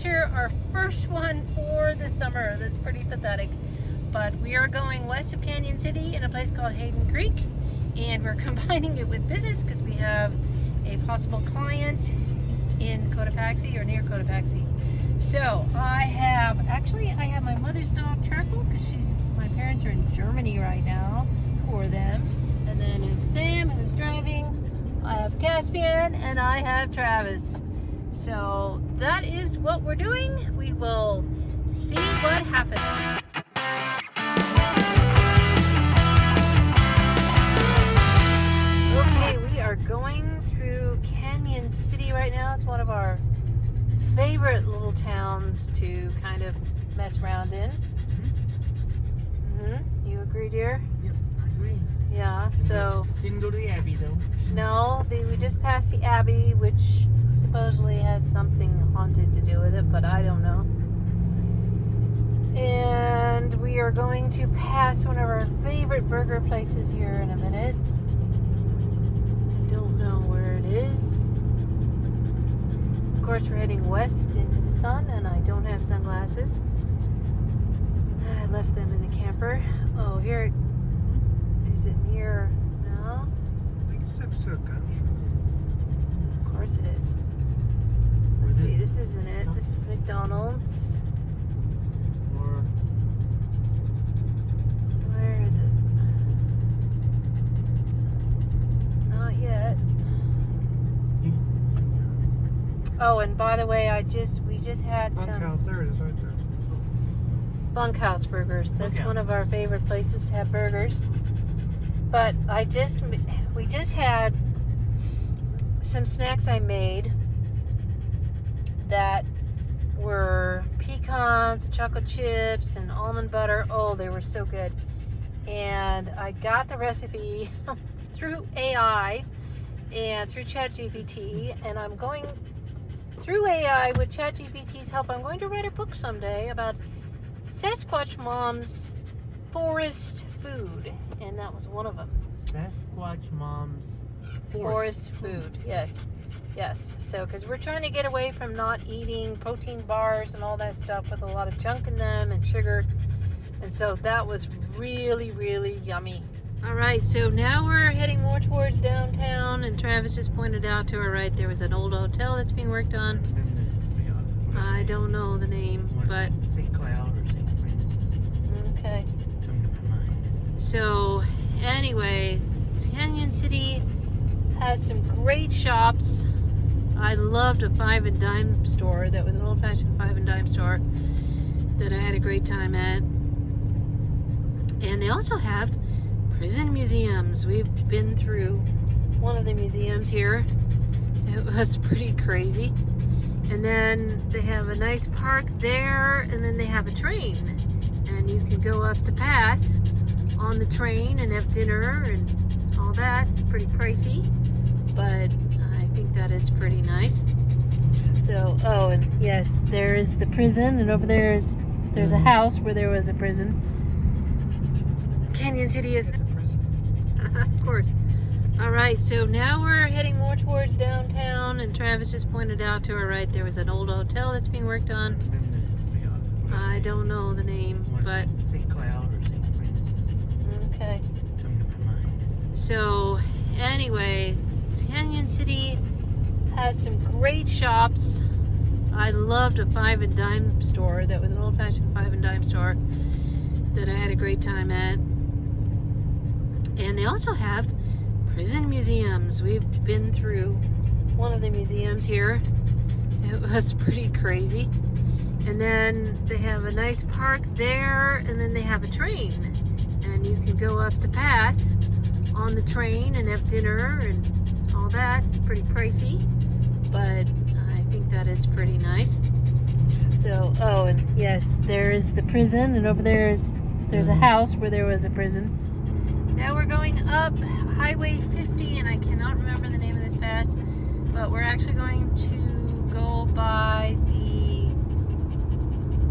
adventure, our first one for the summer. That's pretty pathetic. But we are going west of Cañon City in a place called Hayden Creek, and we're combining it with business because we have a possible client in Cotopaxi or near Cotopaxi. So I have my mother's dog Charcoal because my parents are in Germany right now for them. And then there's Sam who's driving. I have Caspian and I have Travis. So that is what we're doing. We will see what happens. Okay, we are going through Cañon City right now. It's one of our favorite little towns to kind of mess around in. You agree, dear? Yep, I agree. Yeah, so... Didn't go to the Abbey, though. No, we just passed the Abbey, which supposedly has something haunted to do with it, but I don't know. And we are going to pass one of our favorite burger places here in a minute. I don't know where it is. Of course, we're heading west into the sun, and I don't have sunglasses. I left them in the camper. Oh, here. Is it near? No? I think it's next to a gun Of course it is. Let's see, this isn't it. This is McDonald's. Or Where is it? Not yet. Oh, and by the way, we just had some bunkhouse. There it is, right there. bunkhouse burgers. That's one of our favorite places to have burgers. But we just had some snacks I made that were pecans, chocolate chips, and almond butter. Oh, they were so good. And I got the recipe through AI and through ChatGPT, and I'm going through AI with ChatGPT's help. I'm going to write a book someday about Sasquatch Mom's forest food, and that was one of them. Sasquatch Mom's Forest food. Yes. So, because we're trying to get away from not eating protein bars and all that stuff with a lot of junk in them and sugar. And so that was really, really yummy. All right, so now we're heading more towards downtown, and Travis just pointed out to our right there was an old hotel that's being worked on. I don't know the name, but St. Cloud or St. Prince. okay. Come to my mind. So anyway, Cañon City has some great shops. I loved a 5 and dime store that was an old-fashioned 5 and dime store that I had a great time at. And they also have prison museums. We've been through one of the museums here. It was pretty crazy. And then they have a nice park there, and then they have a train. And you can go up the pass on the train and have dinner and all that. It's pretty pricey, but I think that it's pretty nice. So, oh, and yes, there is the prison, and over there's a house where there was a prison. Cañon City is... Of course. All right, so now we're heading more towards downtown, and Travis just pointed out to our right there was an old hotel that's being worked on. I don't know the name, but St. Cloud or St. Prince. okay. Come to my mind. So anyway, Cañon City has some great shops. I loved a 5 and dime store that was an old-fashioned 5 and dime store that I had a great time at. And they also have prison museums. We've been through one of the museums here. It was pretty crazy. And then they have a nice park there, and then they have a train. And you can go up the pass on the train and have dinner and all that. It's pretty pricey, but I think that it's pretty nice. So, oh, and yes, there's the prison, and over there's a house where there was a prison. Now we're going up Highway 50, and I cannot remember the name of this pass, but we're actually going to go by the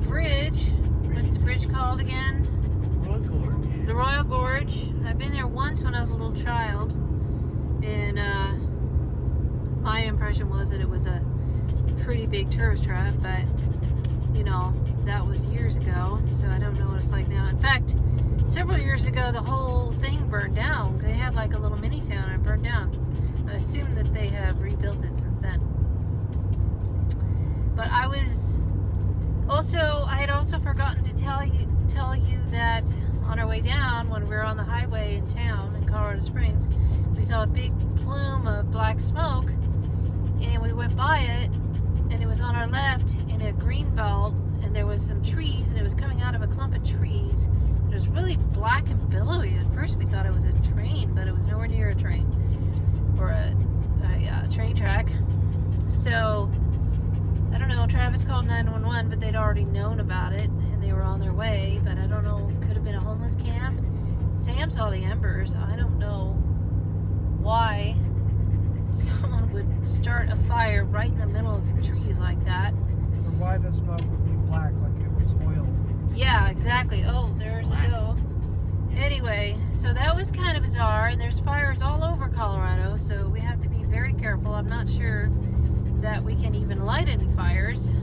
bridge. What's the bridge called again? Royal Gorge. The Royal Gorge. I've been there once when I was a little child, and my impression was that it was a pretty big tourist trap, but you know, that was years ago, so I don't know what it's like now. In fact, several years ago, the whole thing burned down. They had like a little mini town and it burned down. I assume that they have rebuilt it since then. But I had also forgotten to tell you that on our way down, when we were on the highway in town in Colorado Springs, we saw a big plume of black smoke, and we went by it, and it was on our left in a green belt, and there was some trees, and it was coming out of a clump of trees. It was really black and billowy. At first we thought it was a train, but it was nowhere near a train or a train track. So I don't know, Travis called 911, but they'd already known about it and they were on their way. But I don't know, could have been a homeless camp. Sam saw the embers. I don't know why someone would start a fire right in the middle of some trees like that. Or why the smoke would be black like it was oil. Yeah, exactly. Oh, there's a doe. Anyway, so that was kind of bizarre, and there's fires all over Colorado, so we have to be very careful. I'm not sure that we can even light any fires,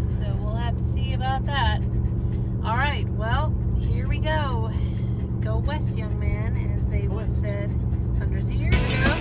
so we'll have to see about that. All right, well, here we go. Go west, young man, as they once said hundreds of years ago.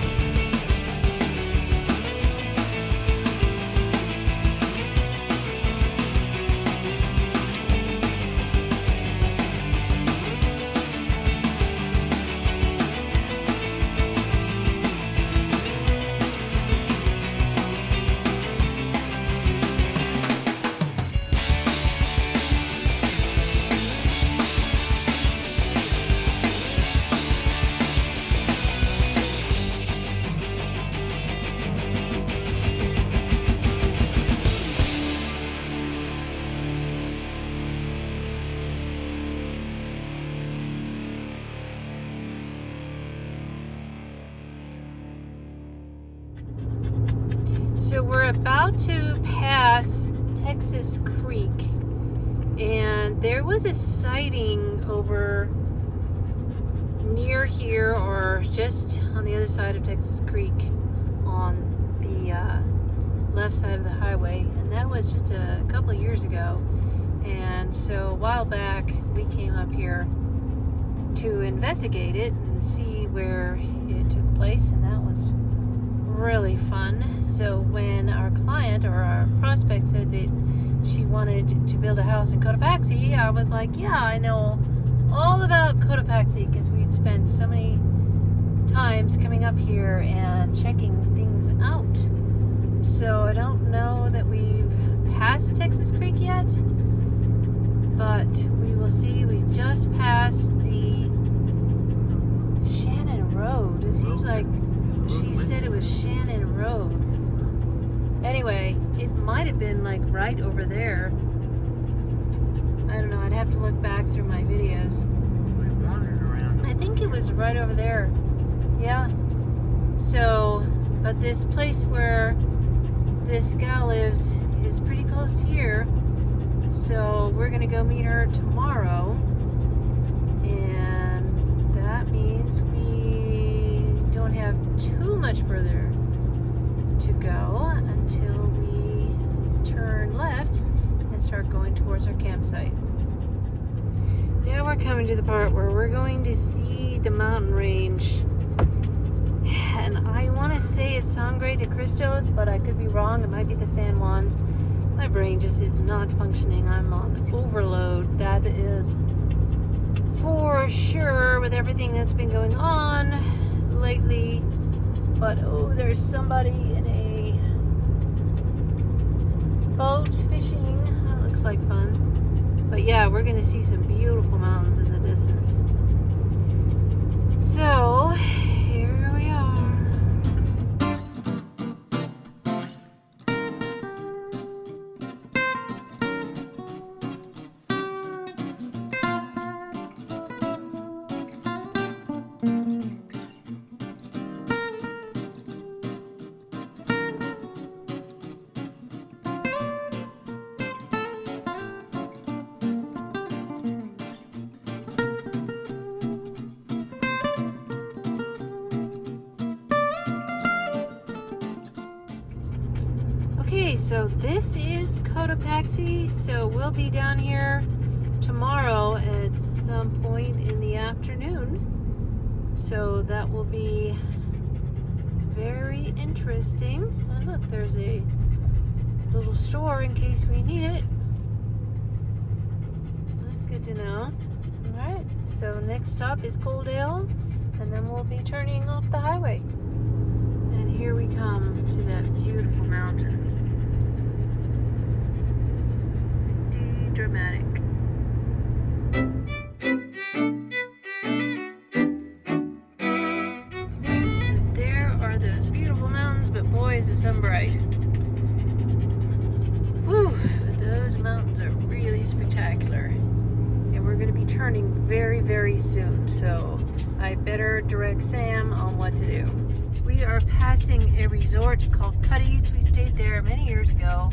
So we're about to pass Texas Creek, and there was a sighting over near here, or just on the other side of Texas Creek on the left side of the highway, and that was just a couple of years ago. And so a while back we came up here to investigate it and see where it took place, and that was really fun. So when our client or our prospect said that she wanted to build a house in Cotopaxi, I was like, yeah, I know all about Cotopaxi, because we'd spent so many times coming up here and checking things out. So I don't know that we've passed Texas Creek yet, but we will see. We just passed the Shannon Road. It seems like she said it was Shannon Road. Anyway, it might have been like right over there. I don't know, I'd have to look back through my videos. We wandered around. I think it was right over there. Yeah. So, but this place where this gal lives is pretty close to here. So we're gonna go meet her tomorrow. And that means we don't have too much further to go until we turn left and start going towards our campsite. Now we're coming to the part where we're going to see the mountain range, and I want to say it's Sangre de Cristos, but I could be wrong. It might be the San Juans. My brain just is not functioning. I'm on overload, that is for sure, with everything that's been going on lately. But oh, there's somebody in a boat fishing. That looks like fun. But yeah, we're gonna see some beautiful mountains in the distance. So here we are. so this is Cotopaxi, so we'll be down here tomorrow at some point in the afternoon. So that will be very interesting. Oh, look, there's a little store in case we need it. That's good to know. Alright, so next stop is Coaldale, and then we'll be turning off the highway. And here we come to that beautiful mountain. Pretty dramatic. And there are those beautiful mountains, but boy is the sun bright. Whew, but those mountains are really spectacular. And we're going to be turning very, very soon, so I better direct Sam on what to do. We are passing a resort called Cuddy's. We stayed there many years ago.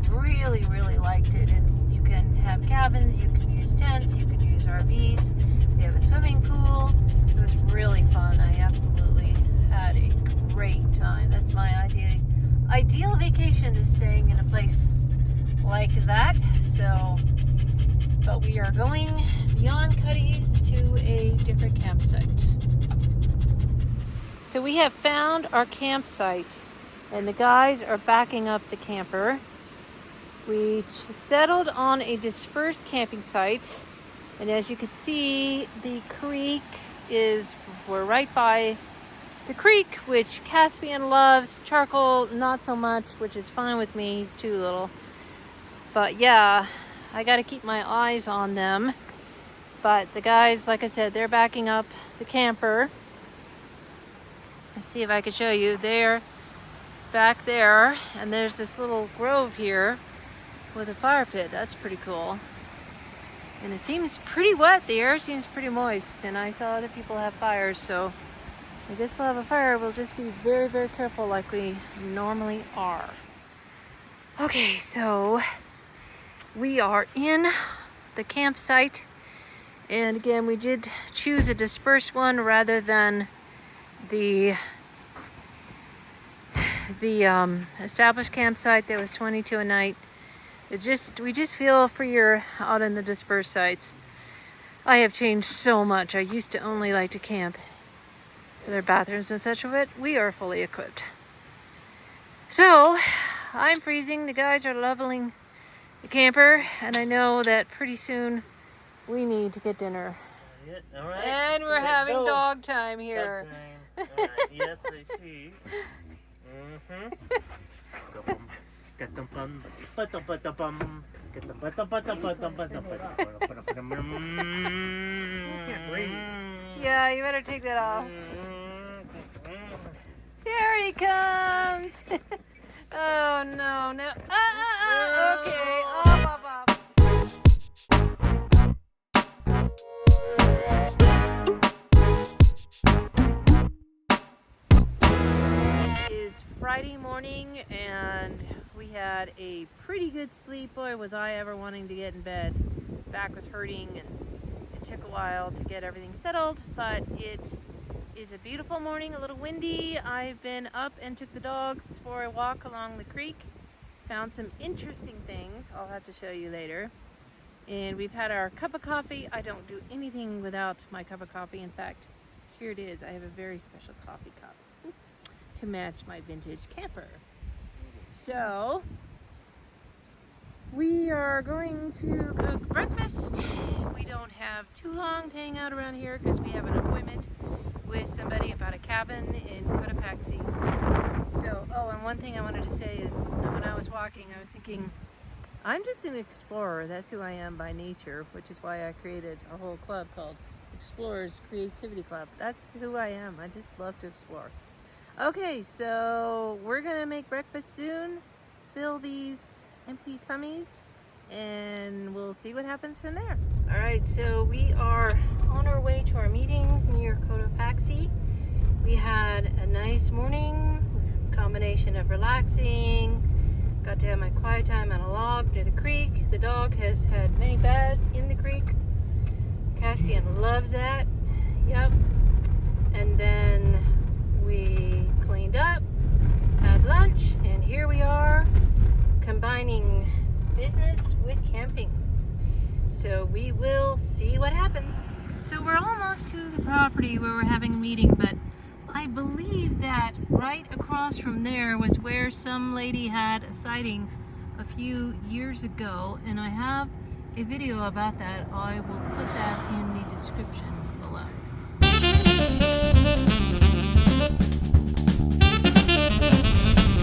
Really, really liked it. You can have cabins, you can use tents, you can use RVs. We have a swimming pool. It was really fun. I absolutely had a great time. That's my ideal vacation, is staying in a place like that. So, but we are going beyond Cuddy's to a different campsite. So we have found our campsite, and the guys are backing up the camper. We settled on a dispersed camping site, and as you can see, the creek we're right by the creek, which Caspian loves. Charcoal, not so much, which is fine with me. He's too little. But yeah, I got to keep my eyes on them. But the guys, like I said, they're backing up the camper. Let's see if I can show you. They're back there, and there's this little grove here with a fire pit. That's pretty cool. And it seems pretty wet. The air seems pretty moist, and I saw other people have fires, so I guess we'll have a fire. We'll just be very, very careful like we normally are. Okay, so we are in the campsite, and again, we did choose a dispersed one rather than the established campsite that was $22 a night. We just feel freer out in the dispersed sites. I have changed so much. I used to only like to camp for their bathrooms and such, but we are fully equipped. So I'm freezing. The guys are leveling the camper, and I know that pretty soon we need to get dinner. All right. And we're having dog time here. Dog time. All right. Yes, I see. Yeah, you better take that off. Here he comes. Oh no, no. Okay, off. It is Friday morning, and we had a pretty good sleep. Boy, was I ever wanting to get in bed. Back was hurting, and it took a while to get everything settled, but it is a beautiful morning, a little windy. I've been up and took the dogs for a walk along the creek. Found some interesting things I'll have to show you later. And we've had our cup of coffee. I don't do anything without my cup of coffee. In fact, here it is. I have a very special coffee cup to match my vintage camper. So we are going to cook breakfast. We don't have too long to hang out around here because we have an appointment with somebody about a cabin in Cotopaxi. So, oh, and one thing I wanted to say is when I was walking, I was thinking, I'm just an explorer. That's who I am by nature, which is why I created a whole club called Explorers Creativity Club. That's who I am. I just love to explore. Okay, so we're gonna make breakfast soon, fill these empty tummies, and we'll see what happens from there. All right, so we are on our way to our meetings near Cotopaxi. We had a nice morning, combination of relaxing, got to have my quiet time on a log near the creek. The dog has had many baths in the creek. Caspian loves that. Yep. And then we cleaned up, had lunch, and here we are combining business with camping. So we will see what happens. So we're almost to the property where we're having a meeting, but I believe that right across from there was where some lady had a sighting a few years ago, and I have a video about that. I will put that in the description below.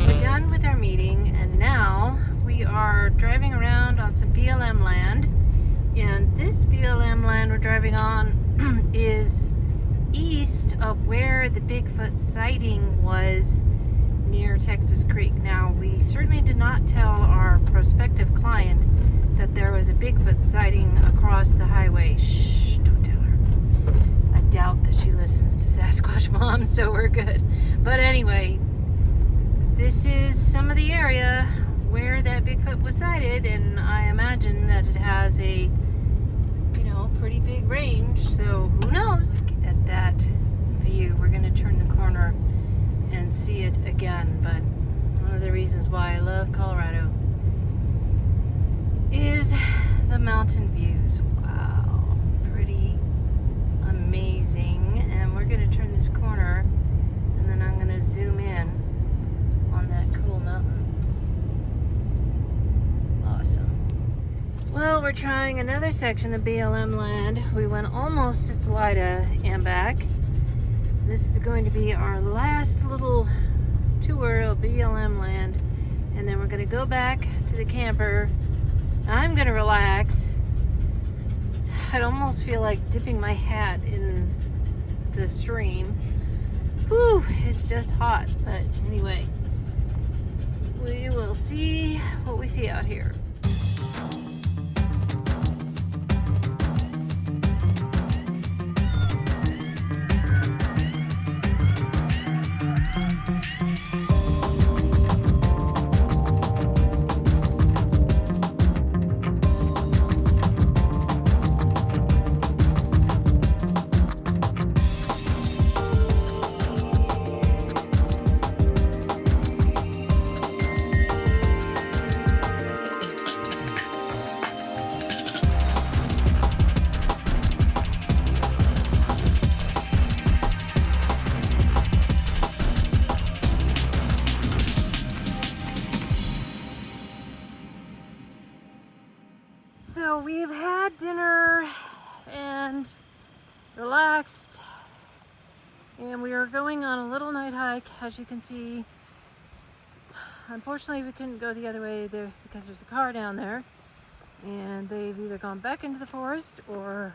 We're done with our meeting, and now we are driving around on some BLM land. And this BLM land we're driving on is east of where the Bigfoot sighting was near Texas Creek. Now, we certainly did not tell our prospective client that there was a Bigfoot sighting across the highway. Shh, don't tell her. I doubt that she listens to Sasquatch Mom, so we're good. But anyway, this is some of the area where that Bigfoot was sighted, and I imagine that it has a, you know, pretty big range, so who knows? At that view, we're going to turn the corner and see it again. But one of the reasons why I love Colorado is the mountain views. Wow, pretty amazing. And we're going to turn this corner, and then I'm going to zoom in on that cool mountain. Awesome. Well, we're trying another section of BLM land. We went almost to Salida and back. This is going to be our last little tour of BLM land, and then we're going to go back to the camper. I'm going to relax. I'd almost feel like dipping my hat in the stream. Whew, it's just hot, but anyway, we will see what we see out here. So we've had dinner and relaxed, and we are going on a little night hike, as you can see. Unfortunately, we couldn't go the other way there because there's a car down there, and they've either gone back into the forest or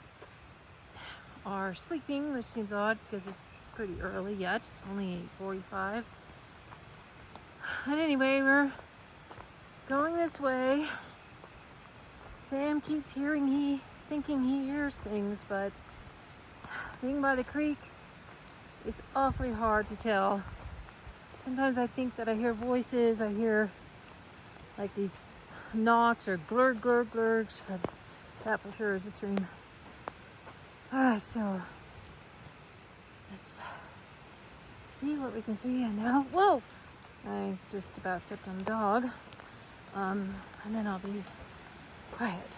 are sleeping, which seems odd because it's pretty early yet. It's only 8:45. And anyway, we're going this way. Sam keeps thinking he hears things, but being by the creek, it's awfully hard to tell. Sometimes I think that I hear voices, I hear like these knocks or glurgs, but that for sure is a stream. Alright, so let's see what we can see. And now, whoa! I just about stepped on a dog. And then I'll be quiet.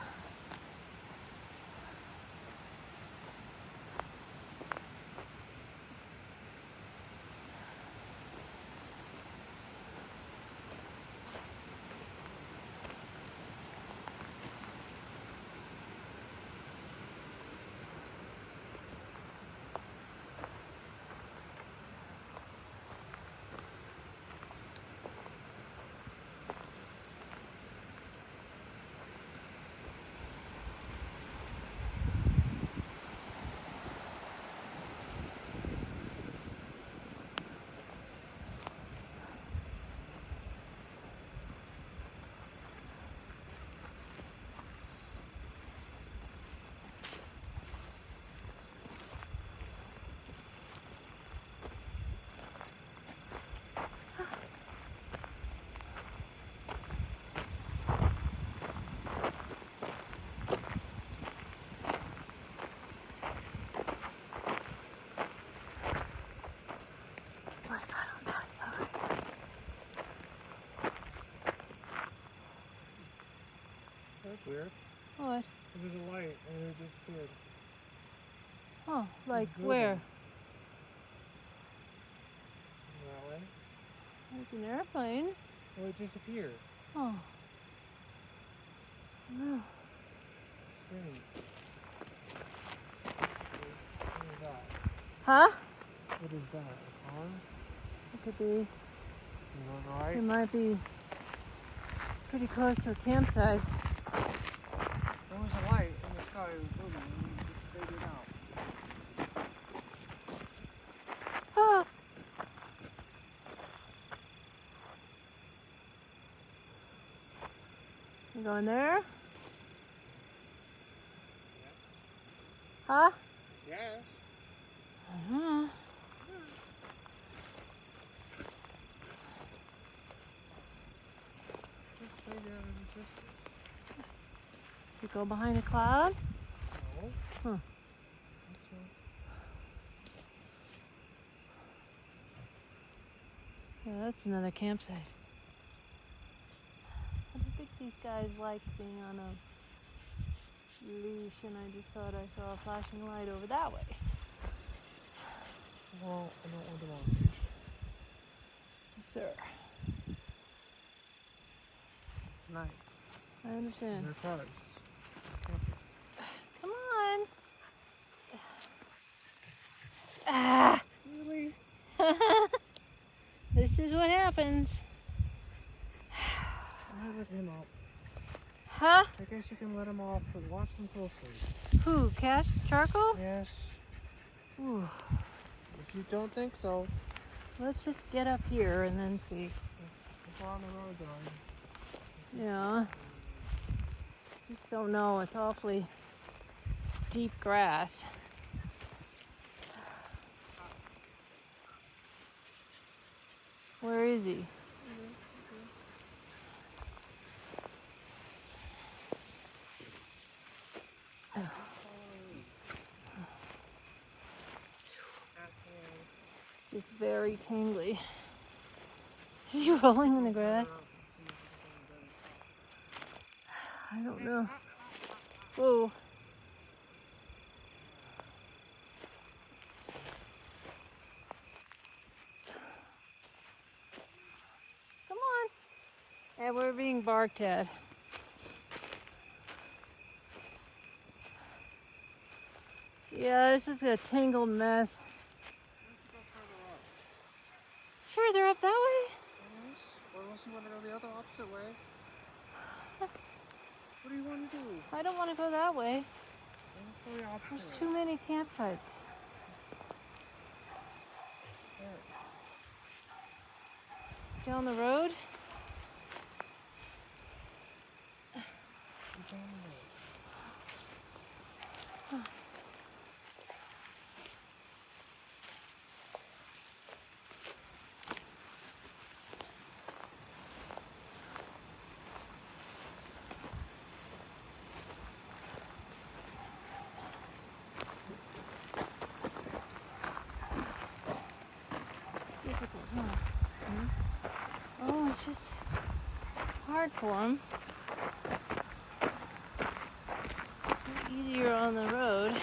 was a light and it disappeared. Oh, like moving. where? That way. There's an airplane. Well, it disappeared. Oh. No. Strange. What is that? Huh? What is that? A car? It could be. You know, right? It might be pretty close to a campsite. There was a light in the sky. It was moving and it just faded out. Ah. You going there? Huh? Yes. Uh-huh. Just faded out in the distance. You go behind the cloud? No. Huh. That's all. Yeah, that's another campsite. I don't think these guys like being on a leash, and I just thought I saw a flashing light over that way. Well, I don't want them on fish. Yes, sir. Night. I understand. They're cars. Come on. Ah! Really? This is what happens. I let him out. Huh? I guess you can let him off, but watch him closely. Who? Charcoal? Yes. Ooh. If you don't think so, Let's just get up here and then see. if we're on the road, then Yeah. Just don't know. It's awfully deep grass. Where is he? This is very tingly. Is he rolling in the grass? I don't know. Whoa. Come on. Yeah, we're being barked at. Yeah, this is a tangled mess. Further up that way? yes. Or unless you want to go the other opposite way. What do you want to do? I don't want to go that way. Go the There's opposite too many campsites. way. Down the road? Keep on the road. Difficult, huh? Oh, it's just hard for him. Easier on the road.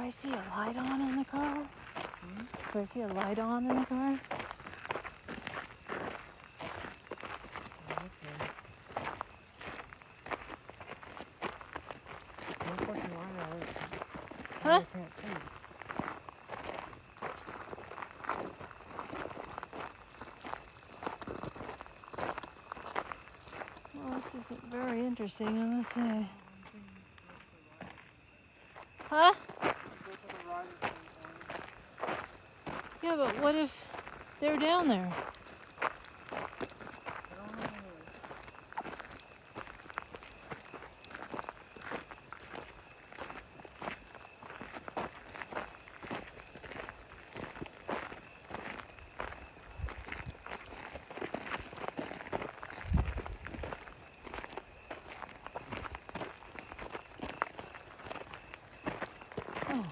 I see a light on in the car? Do I see a light on in the car? Huh? Well, this is very interesting, I must say. Huh? Yeah, but what if they're down there? Oh,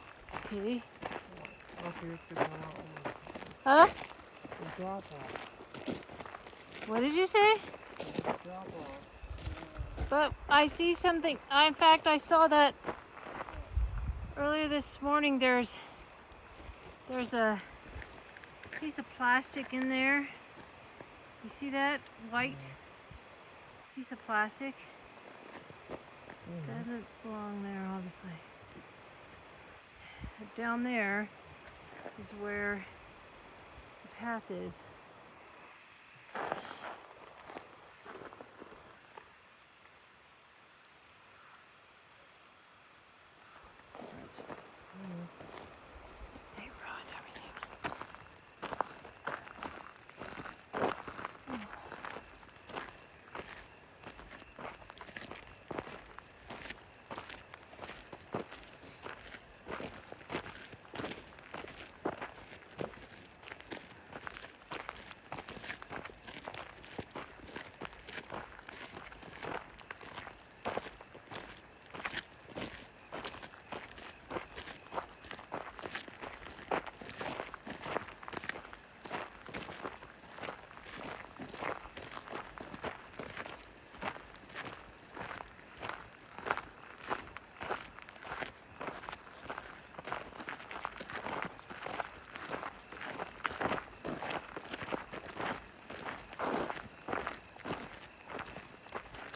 okay. Huh? What did you say? But I see something. In fact, I saw that earlier this morning. There's a piece of plastic in there. You see that white piece of plastic? Doesn't belong there, obviously. But down there is where the path is. They ruined everything.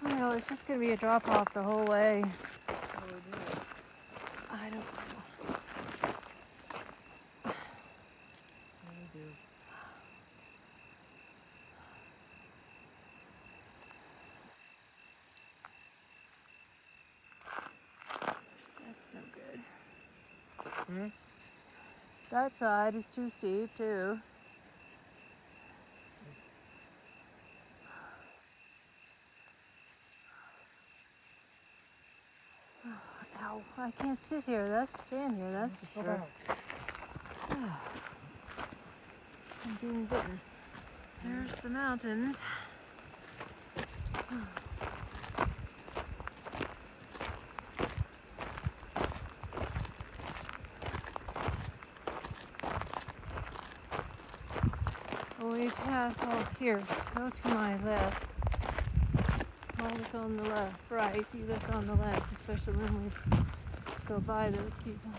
Well, it's just going to be a drop off the whole way. I don't know. That's no good. That side is too steep, too. Ow, I can't stand here, that's for sure. I'm being bitten. There's the mountains. We pass, oh here, go to my left. I'll look on the left, right, you look on the left, especially when we go by those people.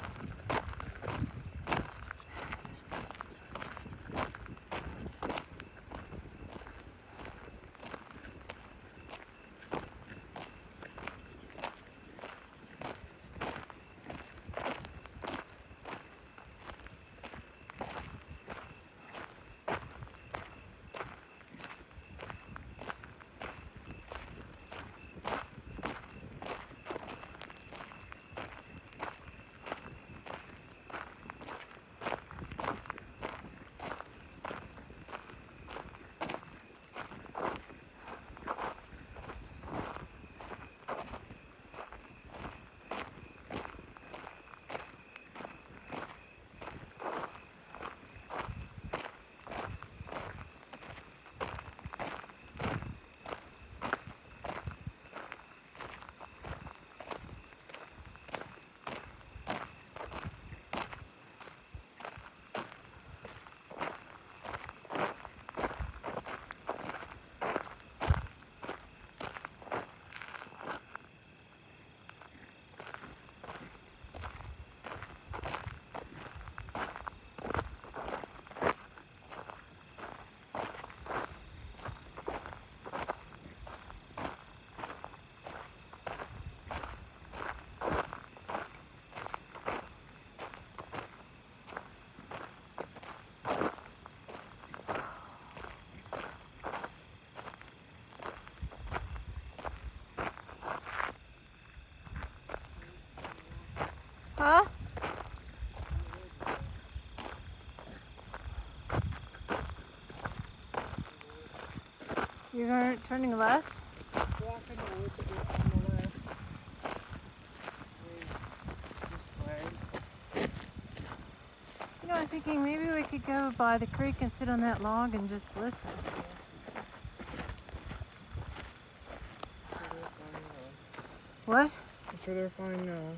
Huh? You're turning left? Walking the woods a bit on the left. This way. You know, I was thinking maybe we could go by the creek and sit on that log and just listen. What? I'm sure they're fine now.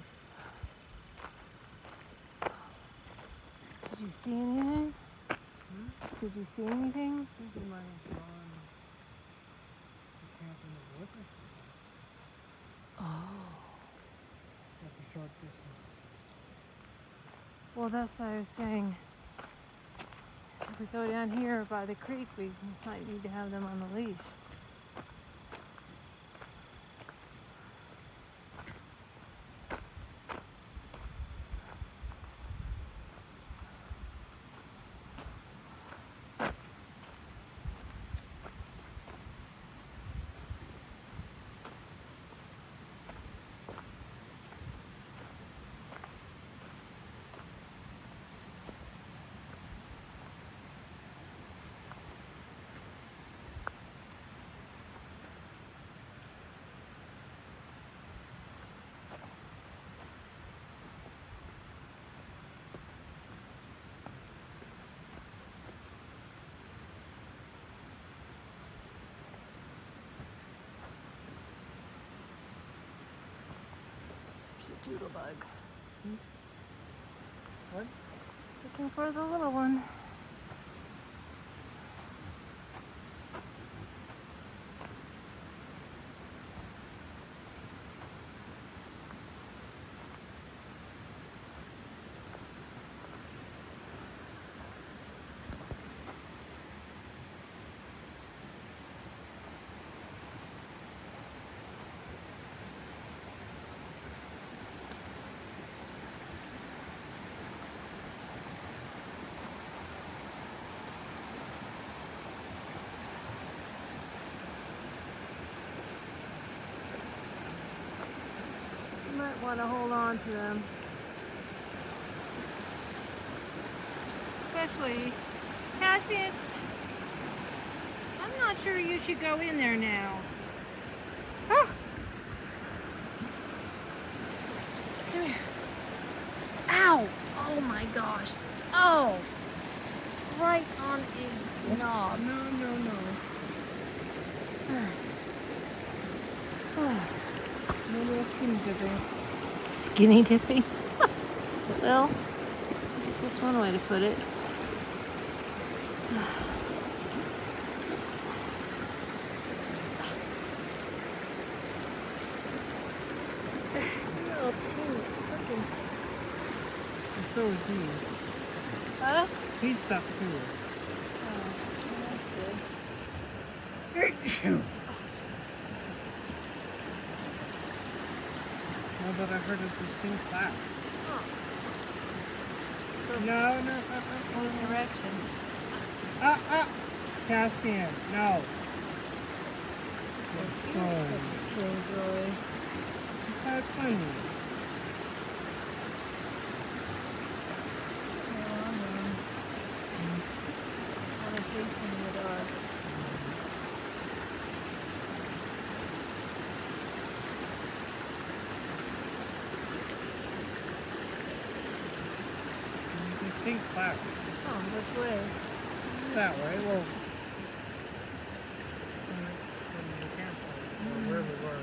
Did you see anything? Did you see anything? I think we might have gone to camp in the woods or something. Oh. Like a short distance. Well, that's what I was saying. If we go down here by the creek, we might need to have them on the leash. Doodle bug. What? Looking for the little one. You might want to hold on to them. Especially Caspian. I'm not sure you should go in there now. Ah! Come here. Ow! Oh my gosh. Oh! Right on a knob. No. No more skinny dipping. Skinny dipping? Well, I guess that's one way to put it. Little teeny suckers. And so is he. Huh? He's stuck too. Oh, that's good. No, but I heard a distinct clap. Oh. No. What direction? Caspian, no. Such a killjoy. That's funny. I'm chasing in the dark. Distinct clap. Oh, which way? That way. Well, from the campsite, or where we were.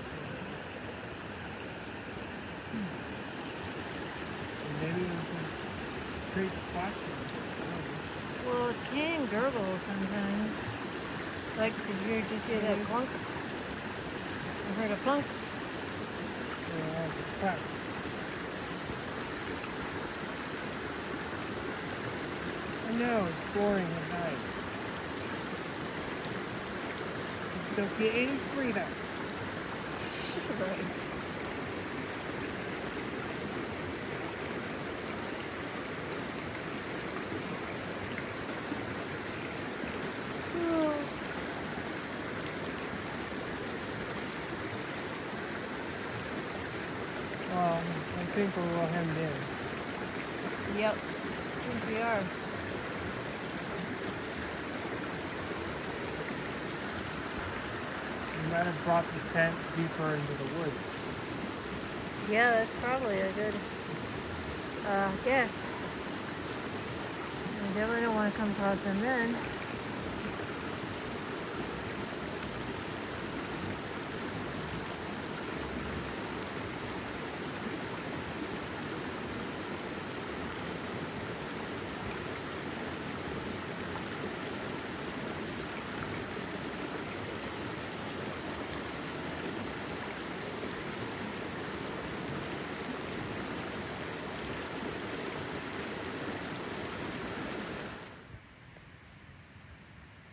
And maybe it was a great spot. Well, it can gurgle sometimes. Like, did you hear that clunk? I heard a plunk. Yeah, it's clap. I know, it's boring at night. Don't get any freedom. Right. Well, I think we're well hemmed in. Yep, I think we are. You might have brought the tent deeper into the woods. Yeah, that's probably a good guess. I definitely don't want to come across them then.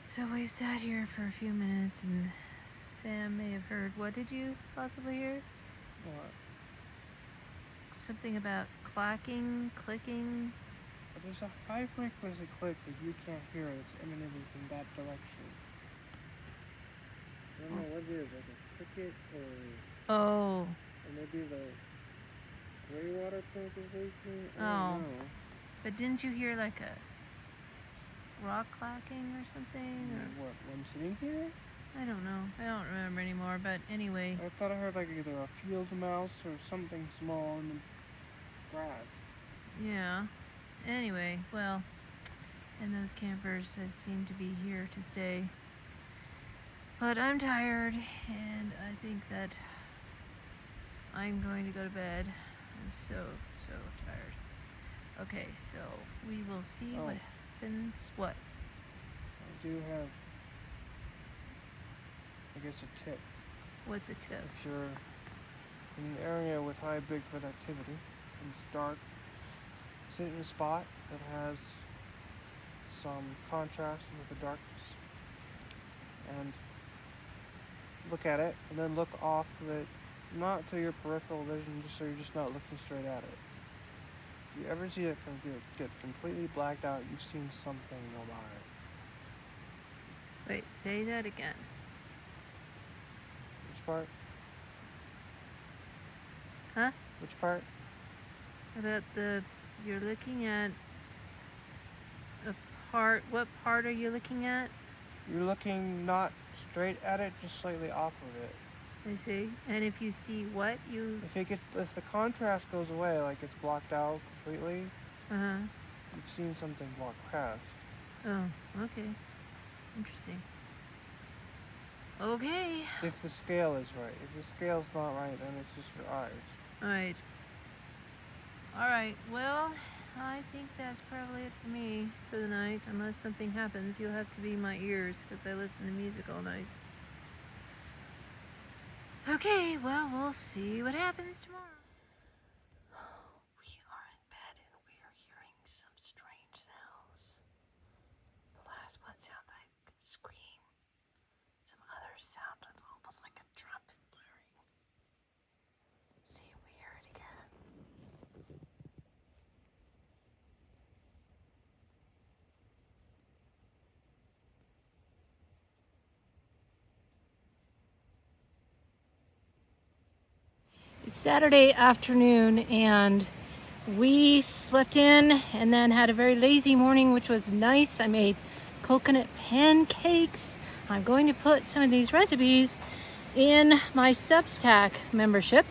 So we've sat here for a few minutes and Sam may have heard. What did you possibly hear? What? Something about clacking, clicking. But there's a high frequency click that you can't hear. It's emanating from that direction. I don't know what it is, like a cricket Oh. or maybe the gray water tank is leaking. I Oh. don't know. But didn't you hear like a rock clacking or something? Or? What, when sitting here? I don't know. I don't remember anymore. But anyway. I thought I heard like either a field mouse or something small in the grass. Yeah. Anyway, well, and those campers seem to be here to stay. But I'm tired, and I think that I'm going to go to bed. I'm so tired. Okay, so we will see what happens. What? I do have, I guess, a tip. What's a tip? If you're in an area with high Bigfoot activity and it's dark, sit in a spot that has some contrast with the darkness and look at it, and then look off of it, not to your peripheral vision, just so you're just not looking straight at it. If you ever see it get completely blacked out, you've seen something go by. Wait, say that again. Which part? Huh? Which part? About you're looking at a part. What part are you looking at? You're looking not straight at it, just slightly off of it. I see. And if you see what you... If the contrast goes away, like it's blocked out completely, Uh-huh. you've seen something walk past. Oh, okay. Interesting. Okay. If the scale is right. If the scale's not right, then it's just your eyes. Alright. Alright, well, I think that's probably it for me for the night. Unless something happens, you'll have to be my ears, because I listen to music all night. Okay, well, we'll see what happens tomorrow. We are in bed and we are hearing some strange sounds. The last one sounded like a scream. Some others sounded almost like a trumpet blaring. See if we hear it again. It's Saturday afternoon and we slept in and then had a very lazy morning, which was nice. I made coconut pancakes. I'm going to put some of these recipes in my Substack membership,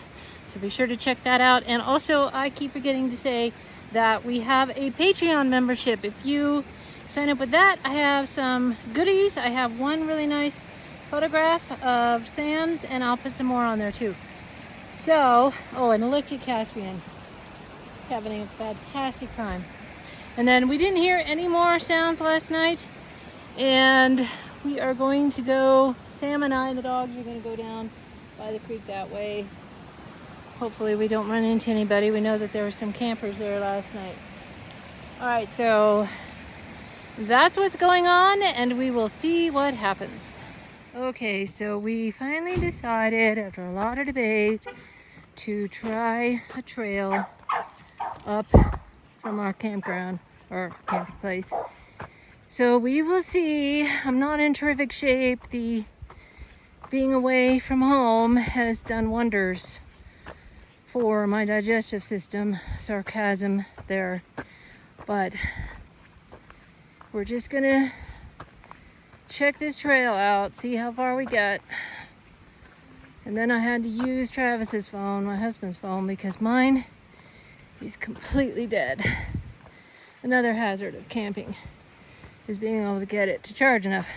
so be sure to check that out. And also, I keep forgetting to say that we have a Patreon membership. If you sign up with that, I have some goodies. I have one really nice photograph of Sam's, and I'll put some more on there too. So, and look at Caspian. He's having a fantastic time. And then we didn't hear any more sounds last night. And we are going to go, Sam and I and the dogs are going to go down by the creek that way. Hopefully we don't run into anybody. We know that there were some campers there last night. Alright, so that's what's going on, and we will see what happens. Okay, so we finally decided, after a lot of debate, to try a trail up from our campground, or camping place. So we will see. I'm not in terrific shape. The being away from home has done wonders for my digestive system. Sarcasm there. But we're just gonna check this trail out, see how far we get. And then I had to use Travis's phone, my husband's phone, because mine is completely dead. Another hazard of camping is being able to get it to charge enough.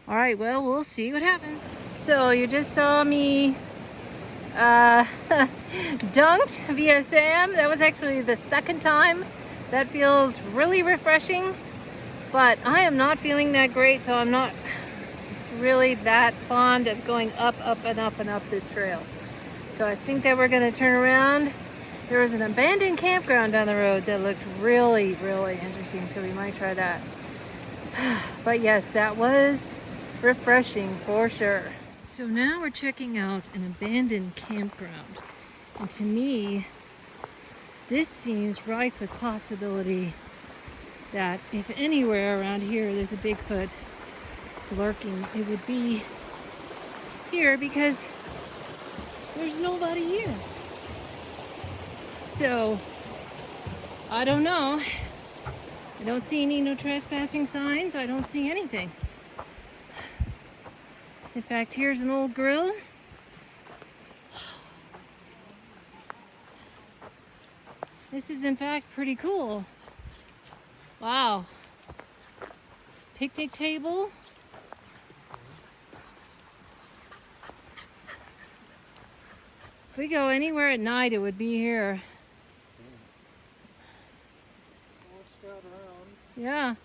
All right, well, we'll see what happens. So you just saw me dunked via Sam. That was actually the second time. That feels really refreshing, but I am not feeling that great, so I'm not really that fond of going up and up and up this trail. So I think that we're gonna turn around. There was an abandoned campground down the road that looked really, really interesting, so we might try that. But yes, that was refreshing for sure. So now we're checking out an abandoned campground. And to me, this seems ripe with possibility that if anywhere around here there's a Bigfoot lurking, it would be here, because there's nobody here. So, I don't know. I don't see any no trespassing signs. I don't see anything. In fact, here's an old grill. This is in fact pretty cool. Wow. Picnic table. If we go anywhere at night, it would be here. We'll scout around. Yeah.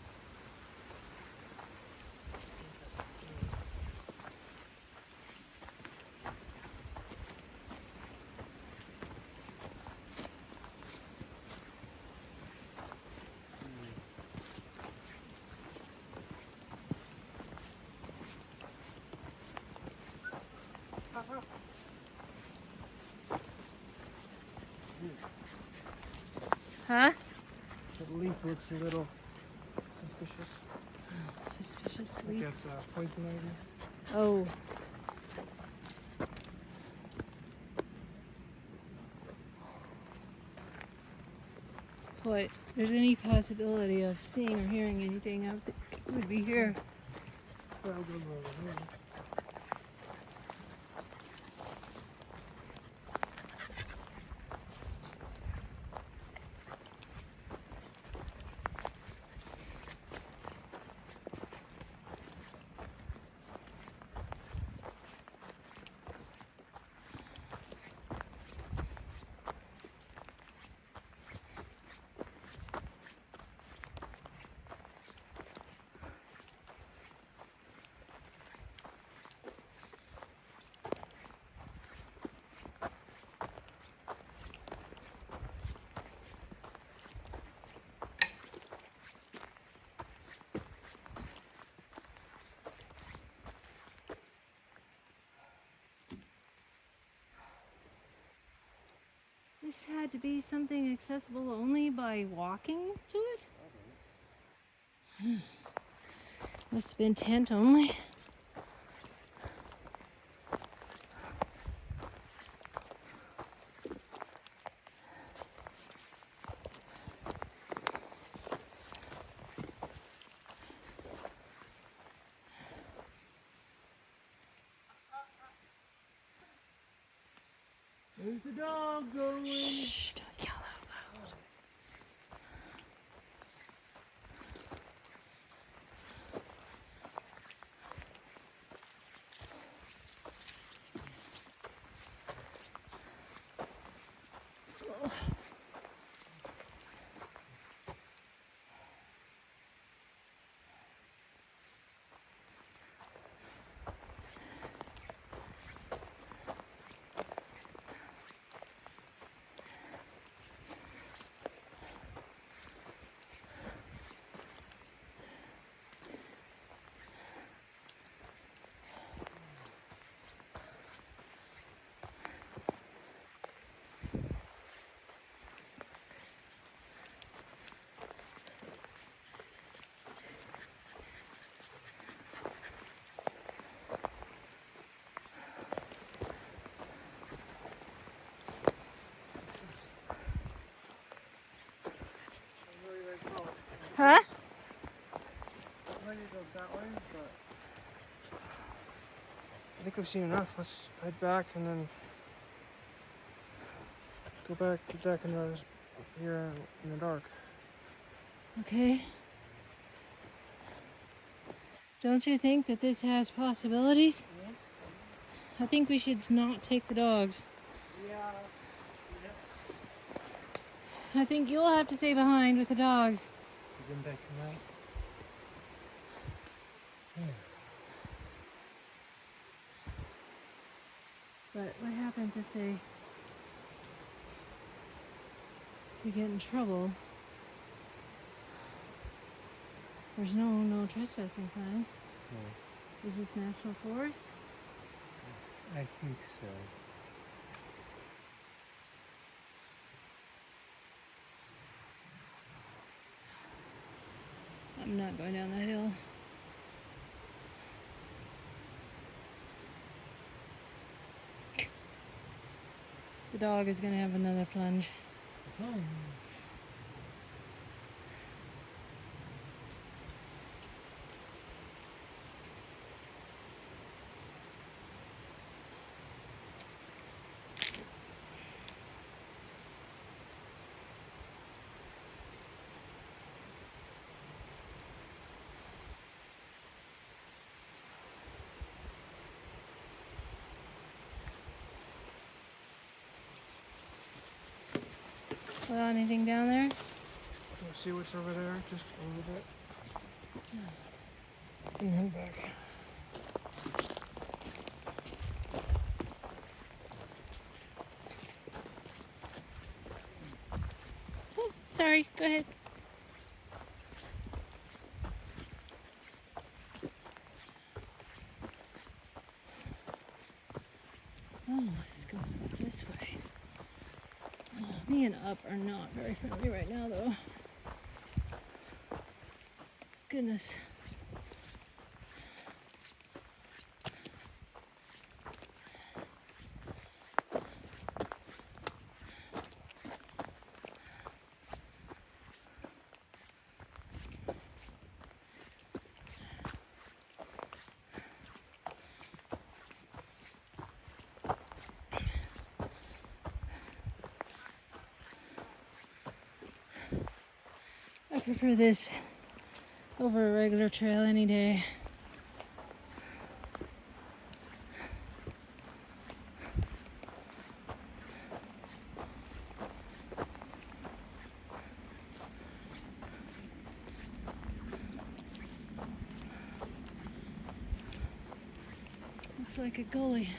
Huh? That leaf looks a little suspicious. Suspicious Like leaf. it's poison ivy. Oh. Boy, if there's any possibility of seeing or hearing anything, I think it would be here. Well, good over here. This had to be something accessible only by walking to it? Must have been tent only. There's the dog going. Shh, don't yell out loud. I think we've seen enough. Let's head back and then go back and here in the dark. Okay. Don't you think that this has possibilities? I think we should not take the dogs. Yeah. I think you'll have to stay behind with the dogs. You going back tonight? But what happens if they get in trouble? There's no trespassing signs. No. Is this national forest? I think so. I'm not going down that hill. The dog is going to have another plunge. Well, anything down there? Let's see what's over there, just a little bit. And then back. Oh, sorry, go ahead. Oh, this goes up this way. Oh, me and Up are not very friendly right now, though. Goodness. I prefer this over a regular trail any day. Looks like a gully.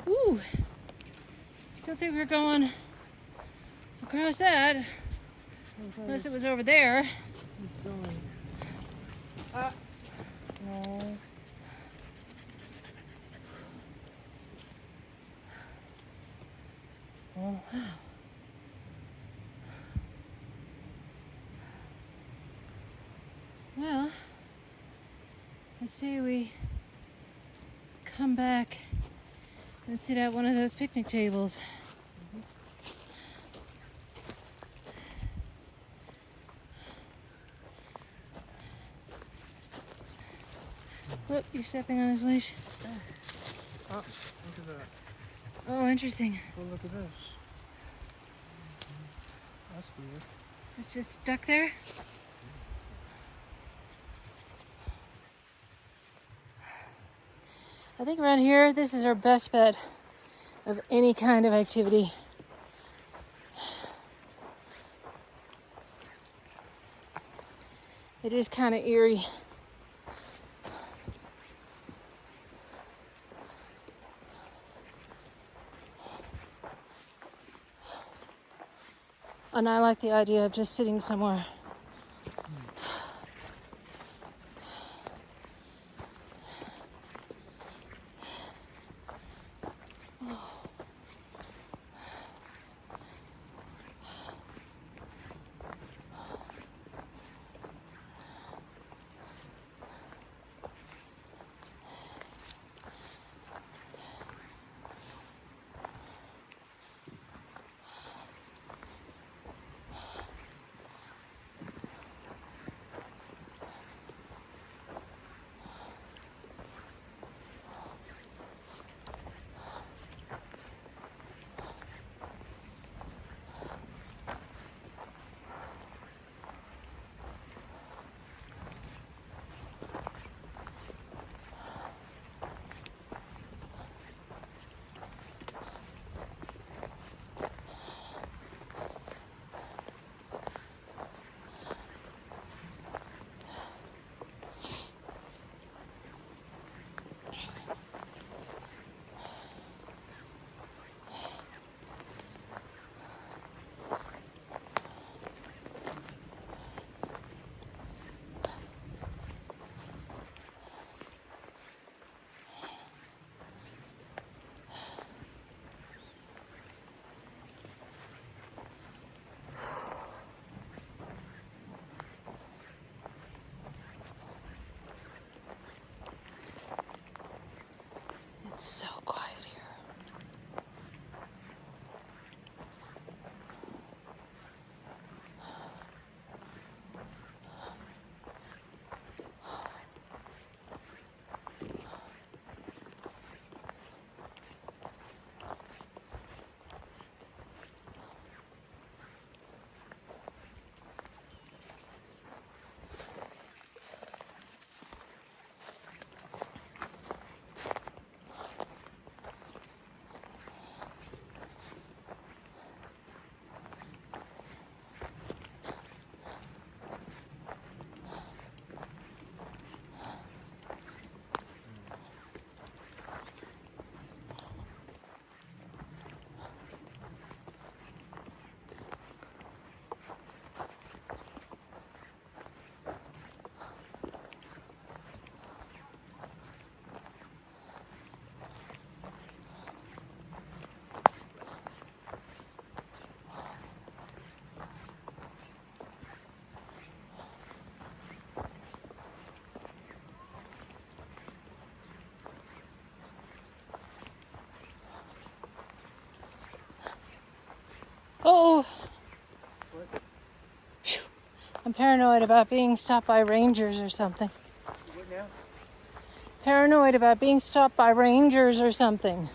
Ooh! Don't think we're going across that, unless it was over there. Keep going. Ah! No. Oh. Well, I say we come back and sit at one of those picnic tables. Whoop, you're stepping on his leash. Oh, look at that. Oh, interesting. Go look at this. That's weird. It's just stuck there. I think around here, this is our best bet of any kind of activity. It is kind of eerie. And I like the idea of just sitting somewhere. So quiet here. Oh, Phew. I'm paranoid about being stopped by rangers or something. What now? Paranoid about being stopped by rangers or something.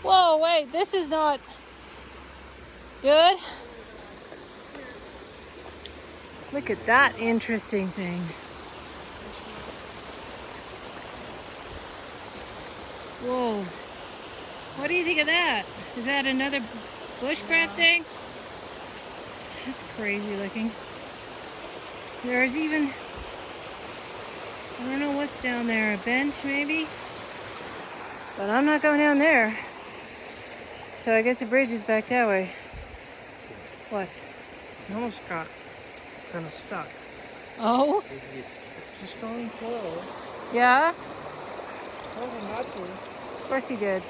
Whoa, wait, this is not good. Look at that interesting thing. Whoa. What do you think of that? Is that another bushcraft thing? That's crazy looking. There's even, I don't know what's down there, a bench maybe? But I'm not going down there. So I guess the bridge is back that way. What? You almost got kind of stuck. Oh? It's a strong flow. Yeah? Probably not to. Of course he did.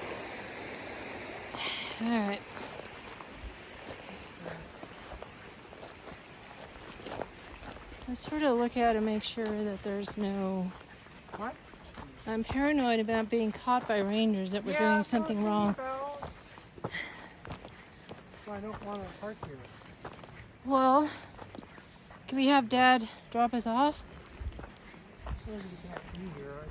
All right. I sort of look out and make sure that there's no... What? I'm paranoid about being caught by rangers that we're doing something wrong. So I don't want to park here. Well, can we have Dad drop us off? So you can't be here, right?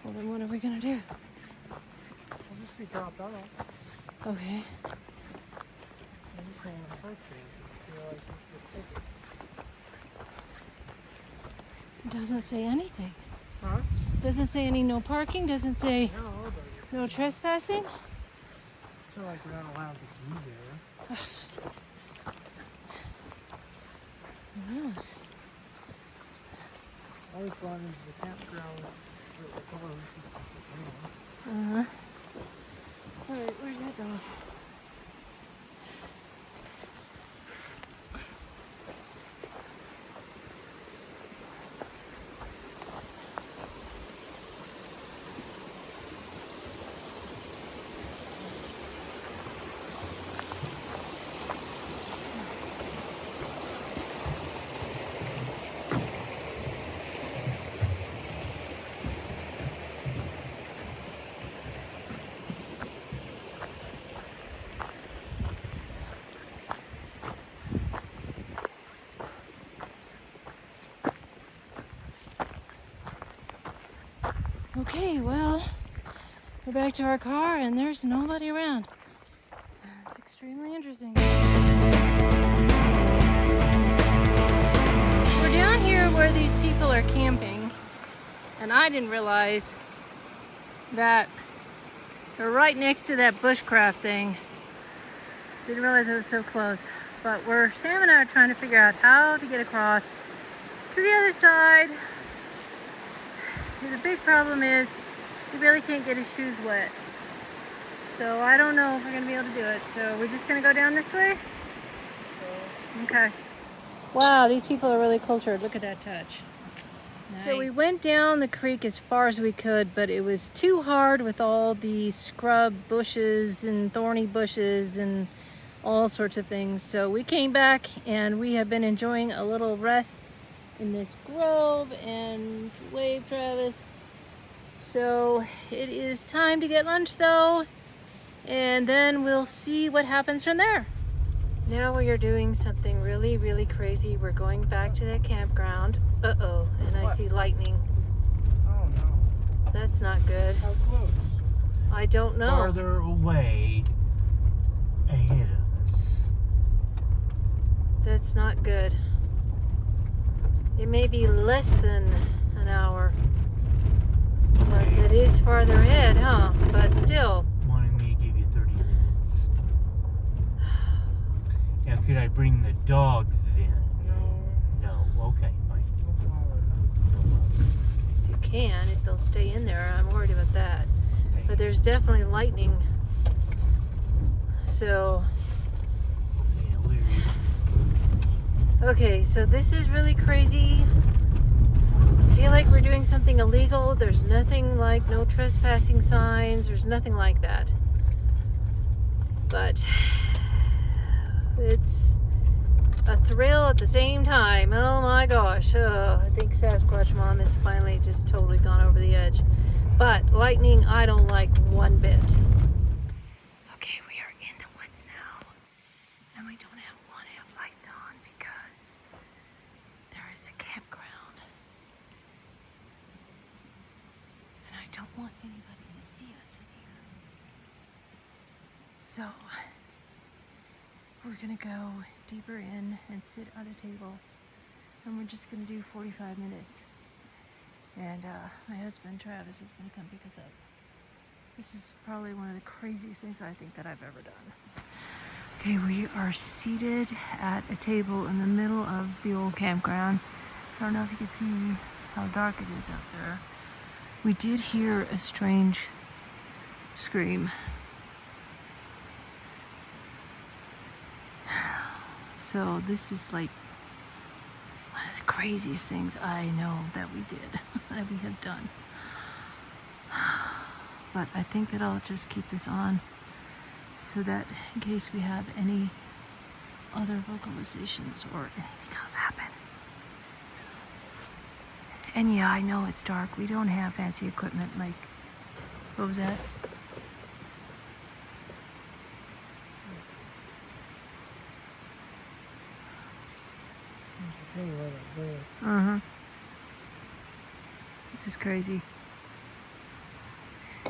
Well, then what are we gonna do? I'll just be dropped off. Okay. I just don't want to park here. I feel like this is ticket. It doesn't say anything. Huh? Doesn't say any no parking. Doesn't say No, but no trespassing. it's not like we're not allowed to be there. Who knows? I always gone into the campground with the clothes. Uh-huh. All right, where's that dog? Okay, well, we're back to our car and there's nobody around. It's extremely interesting. We're down here where these people are camping, and I didn't realize that they're right next to that bushcraft thing. Didn't realize it was so close. But Sam and I are trying to figure out how to get across to the other side. The big problem is he really can't get his shoes wet. So I don't know if we're gonna be able to do it. So we're just gonna go down this way? Okay. Wow, these people are really cultured. Look at that touch. Nice. So we went down the creek as far as we could, but it was too hard with all the scrub bushes and thorny bushes and all sorts of things. So we came back and we have been enjoying a little rest in this grove and wave, Travis. So it is time to get lunch though, and then we'll see what happens from there. Now we are doing something really, really crazy. We're going back to that campground. Uh-oh, and I see lightning. Oh no. That's not good. How close? I don't know. Farther away ahead of us. That's not good. It may be less than an hour. But it is farther ahead, huh? But still. Wanting me to give you 30 minutes. Now, could I bring the dogs then? No. No. Okay, fine. No problem. You can if they'll stay in there. I'm worried about that. Okay. But there's definitely lightning. So, Yeah, where is it? okay, so this is really crazy. I feel like we're doing something illegal. There's nothing like no trespassing signs. There's nothing like that. But it's a thrill at the same time. Oh my gosh. I think Sasquatch Mom has finally just totally gone over the edge. But lightning, I don't like one bit. Okay, we are in the woods now. And we don't want to have lights on because there is a campground. And I don't want anybody to see us in here. So we're gonna go deeper in and sit at a table, and we're just gonna do 45 minutes. And my husband Travis is gonna come pick us up. This is probably one of the craziest things I think that I've ever done. Okay, we are seated at a table in the middle of the old campground. I don't know if you can see how dark it is out there. We did hear a strange scream. So this is like one of the craziest things I know that we did, that we have done. But I think that I'll just keep this on so that in case we have any other vocalizations or anything else happen. And yeah, I know it's dark. We don't have fancy equipment like, what was that? Uh-huh. This is crazy.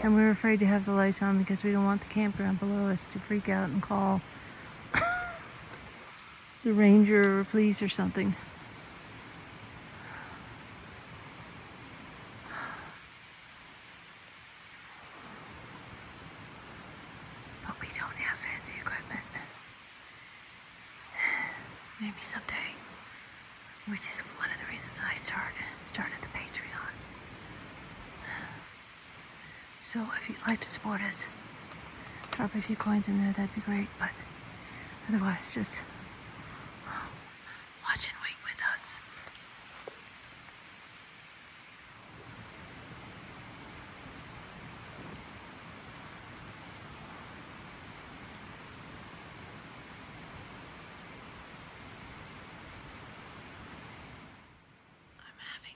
And we're afraid to have the lights on because we don't want the campground below us to freak out and call the ranger or police or something. But we don't have fancy equipment. Maybe someday. Which is one of the reasons I started the Patreon. So if you'd like to support us, drop a few coins in there, that'd be great. But otherwise, just watch and wait with us.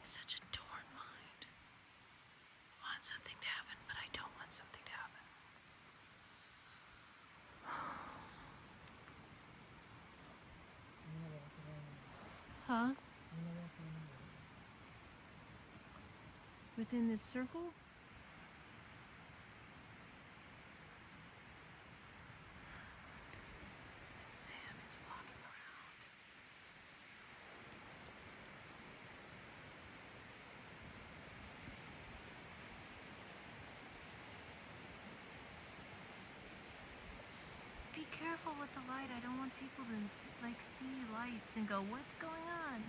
Such a torn mind. I want something to happen, but I don't want something to happen. Huh? Within this circle? And Sam is walking around. Be careful with the light. I don't want people to like see lights and go, what's going on?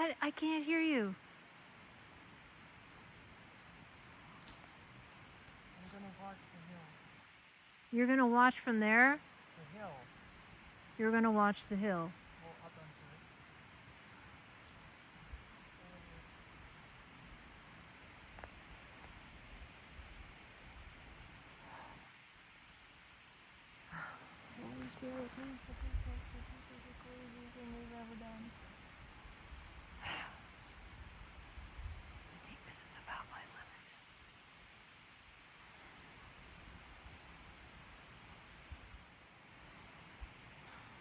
What? I can't hear you. I'm gonna watch the hill. You're gonna watch from there? The hill. You're gonna watch the hill. Well, up onto it. Holy Spirit, please protect us. This is the craziest thing we've ever done. I think this is about my limit.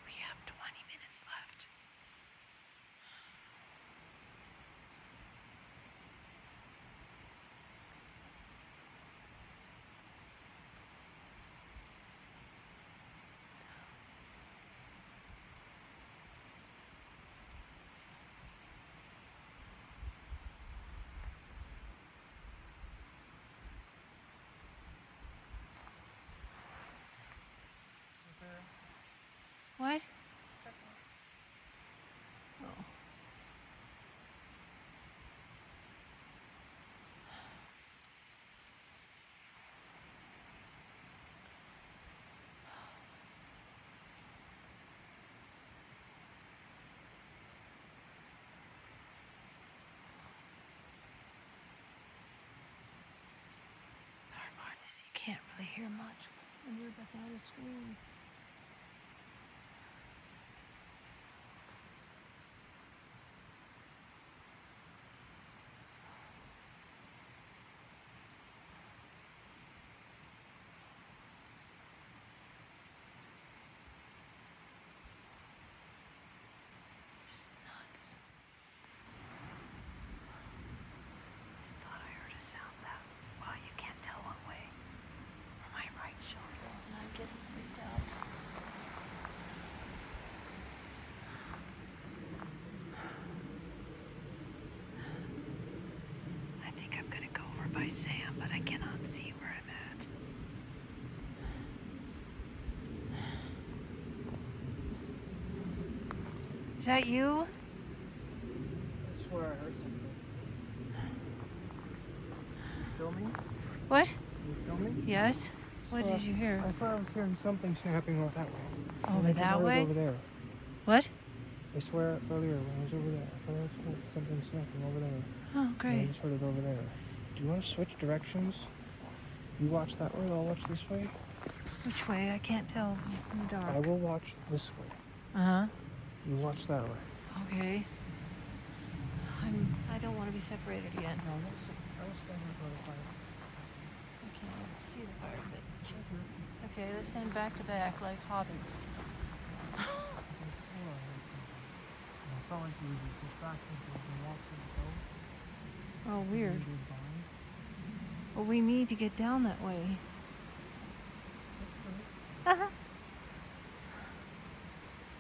We have 20 minutes left. What? Oh. The hard part is you can't really hear much when you're beside a screen. Just nuts. I thought I heard a sound that, well, you can't tell one way. From my right shoulder, and I'm getting freaked out. I think I'm gonna go over by Sam, but I cannot see where I'm at. Is that you? I swear I heard something. You filming? What? You filming? Yes? What did you hear? I thought I was hearing something snapping over that way. Over that I heard way? Over there. What? I swear earlier when I was over there, I thought I was something snapping over there. Oh, And I great. just heard it over there. Do you want to switch directions? You watch that way, I'll watch this way. Which way? I can't tell in the I dark. will watch this way. Uh-huh. You watch that way. Okay. I don't want to be separated again. No, I'll stand here for the fire. I can't even see the fire pit. Okay, let's stand back to back like hobbits. I felt like he was distracted as he walked through the Oh, weird. road. Well, we need to get down that way.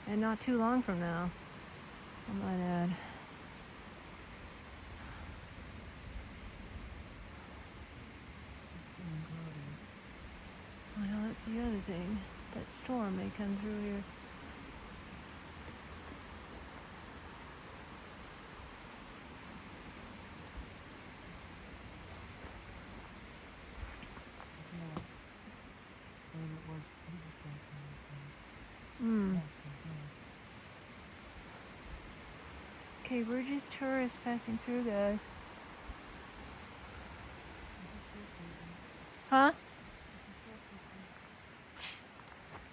And not too long from now, I might add. Well, that's the other thing. That storm may come through here. Okay, we're just tourists passing through, guys. Huh? It's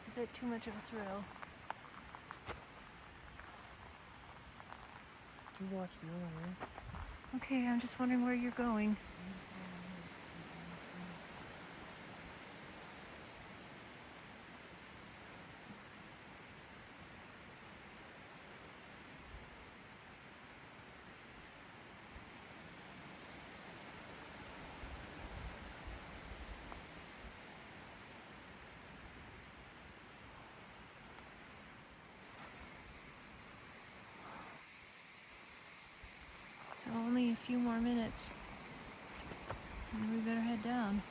a bit too much of a thrill. You watch the other way. Okay, I'm just wondering where you're going. So only a few more minutes. And we better head down.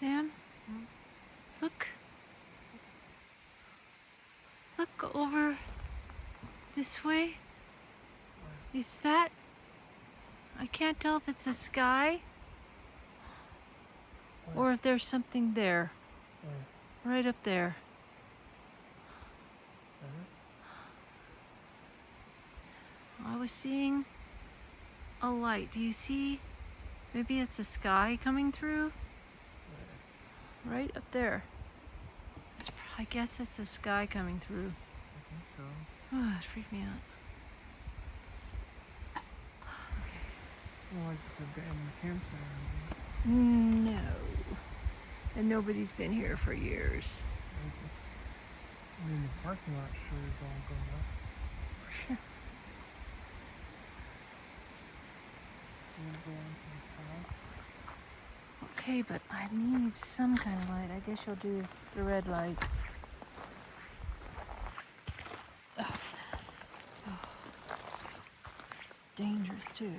Sam, look. Look over this way. Is that? I can't tell if it's the sky or if there's something there. Right up there. I was seeing a light. Do you see? Maybe it's the sky coming through. Right up there. I guess it's the sky coming through. I think so. Oh, it freaked me out. Well, like it's abandoned campsite. No. And nobody's been here for years. I mean, the parking lot sure is all grown up. Okay, but I need some kind of light. I guess you'll do the red light. Oh. It's dangerous too.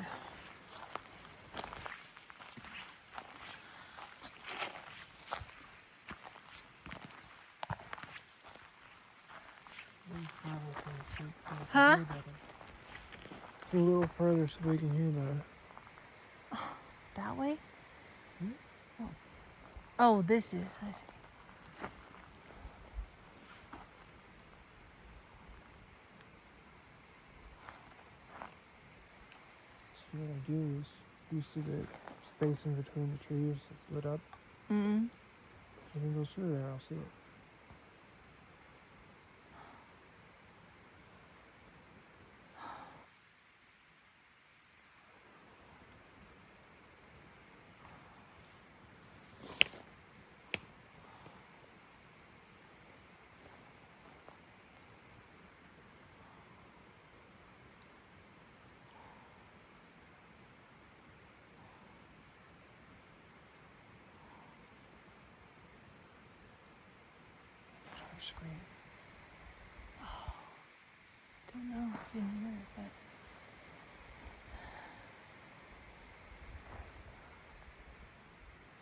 Huh? A little further so we can hear better. Oh, that way? Hmm? Oh, this is. I see. So what I do is, you see the space in between the trees that's lit up? Mm-hmm. If it goes through there, I'll see it. Scream. Oh, don't know. Didn't hear it, but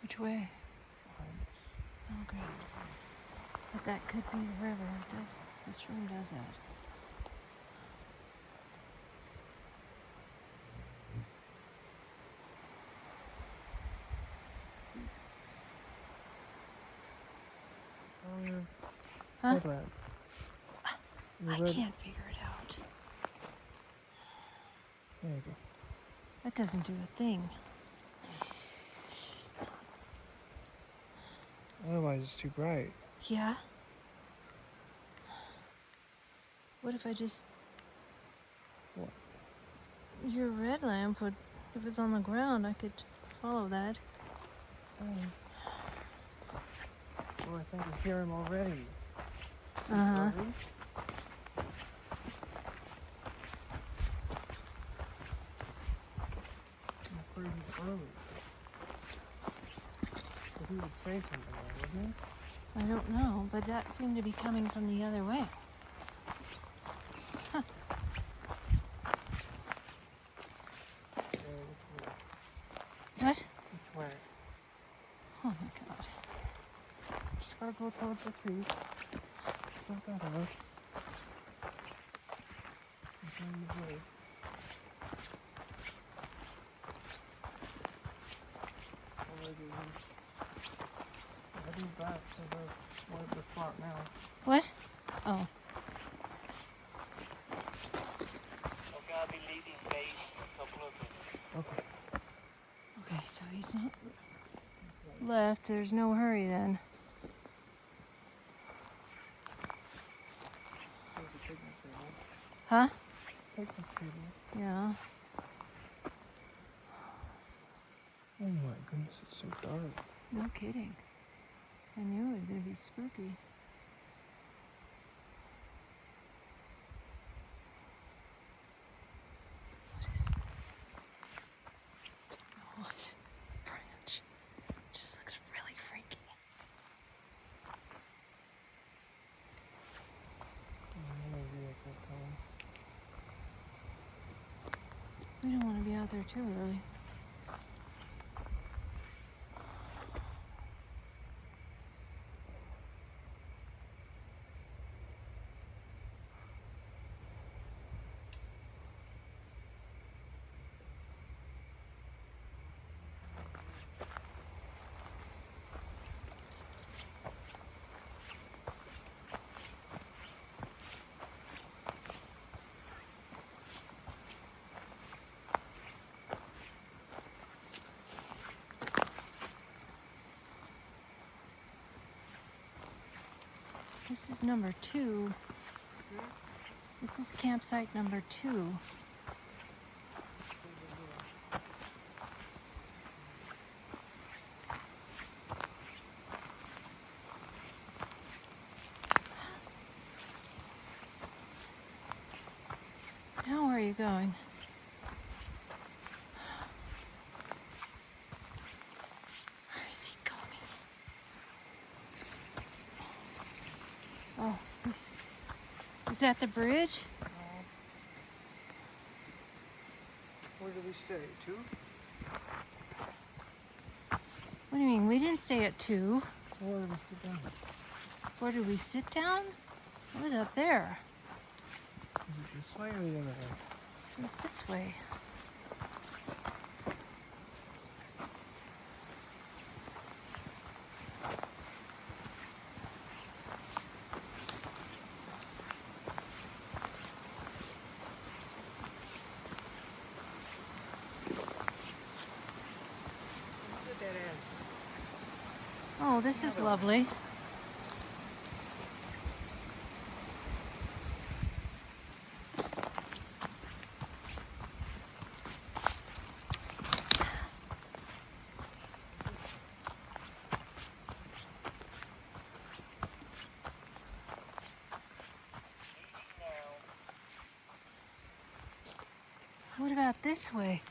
which way? Behind us. Oh, great. But that could be the river. It does. The stream does that. Huh? Headlamp. I can't figure it out. There you go. That doesn't do a thing. It's just not. Otherwise, it's too bright. Yeah? What if I just... What? Your red lamp would... If it's on the ground, I could follow that. Well, I think I hear him already. Uh-huh. Pretty early. So he would say something there, wouldn't he? I don't know, but that seemed to be coming from the other way. Huh. What? Which way? Oh my god. Just gotta go towards the creek. Not that hard. It's on the way. Heading back to the spot now. What? Oh. Okay, I'll be leaving base in a couple of minutes. Okay. Okay, so he's not left. There's no hurry then. Huh? Take the table. Yeah. Oh my goodness, it's so dark. No kidding. I knew it was going to be spooky. What is this? Oh, what? Branch. Just looks really freaky. We don't want to be out there too early. This is number 2. This is campsite number 2. Now where are you going? Where is he going? Oh, is that the bridge? Where did we stay? 2? What do you mean? We didn't stay at 2. Where did we sit down? Where did we sit down? It was up there. Is it this way or the other way? It was this way. Oh, this is lovely. What about this way?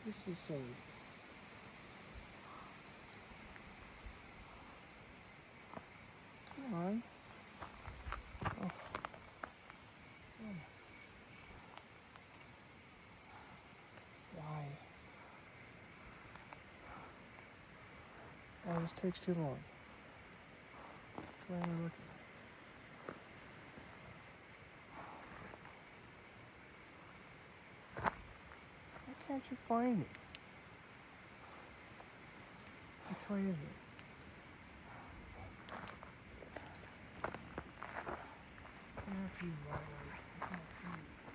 This is silly. Come on. Oh. Why? Oh, this takes too long. Why am I looking? Why can't you find me? Which way is it?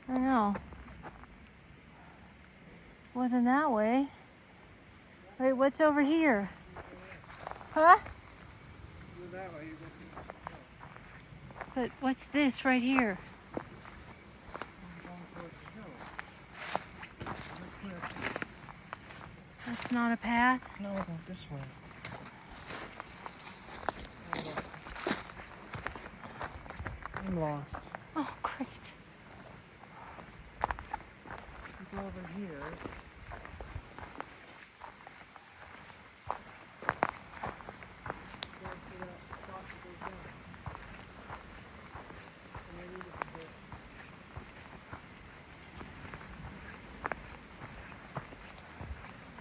I know. Wasn't that way. Wait, what's over here? Huh? You're that way, you're going But what's this right here? That's not a path? No, go this way. I'm lost. Oh, great. You go over here. Go to that spot that goes down. And maybe this is it.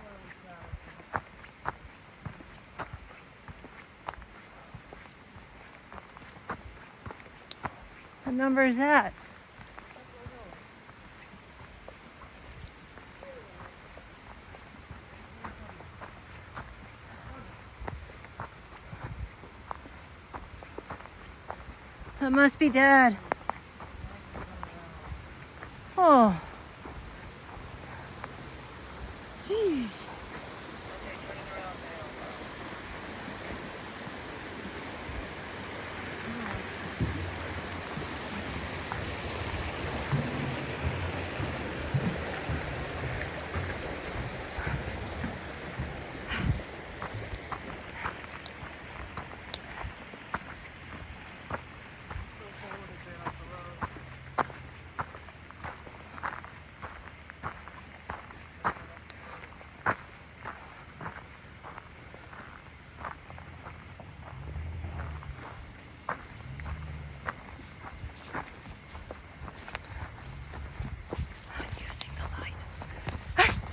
Where was that? What number is that? That must be Dad. Oh. Jeez.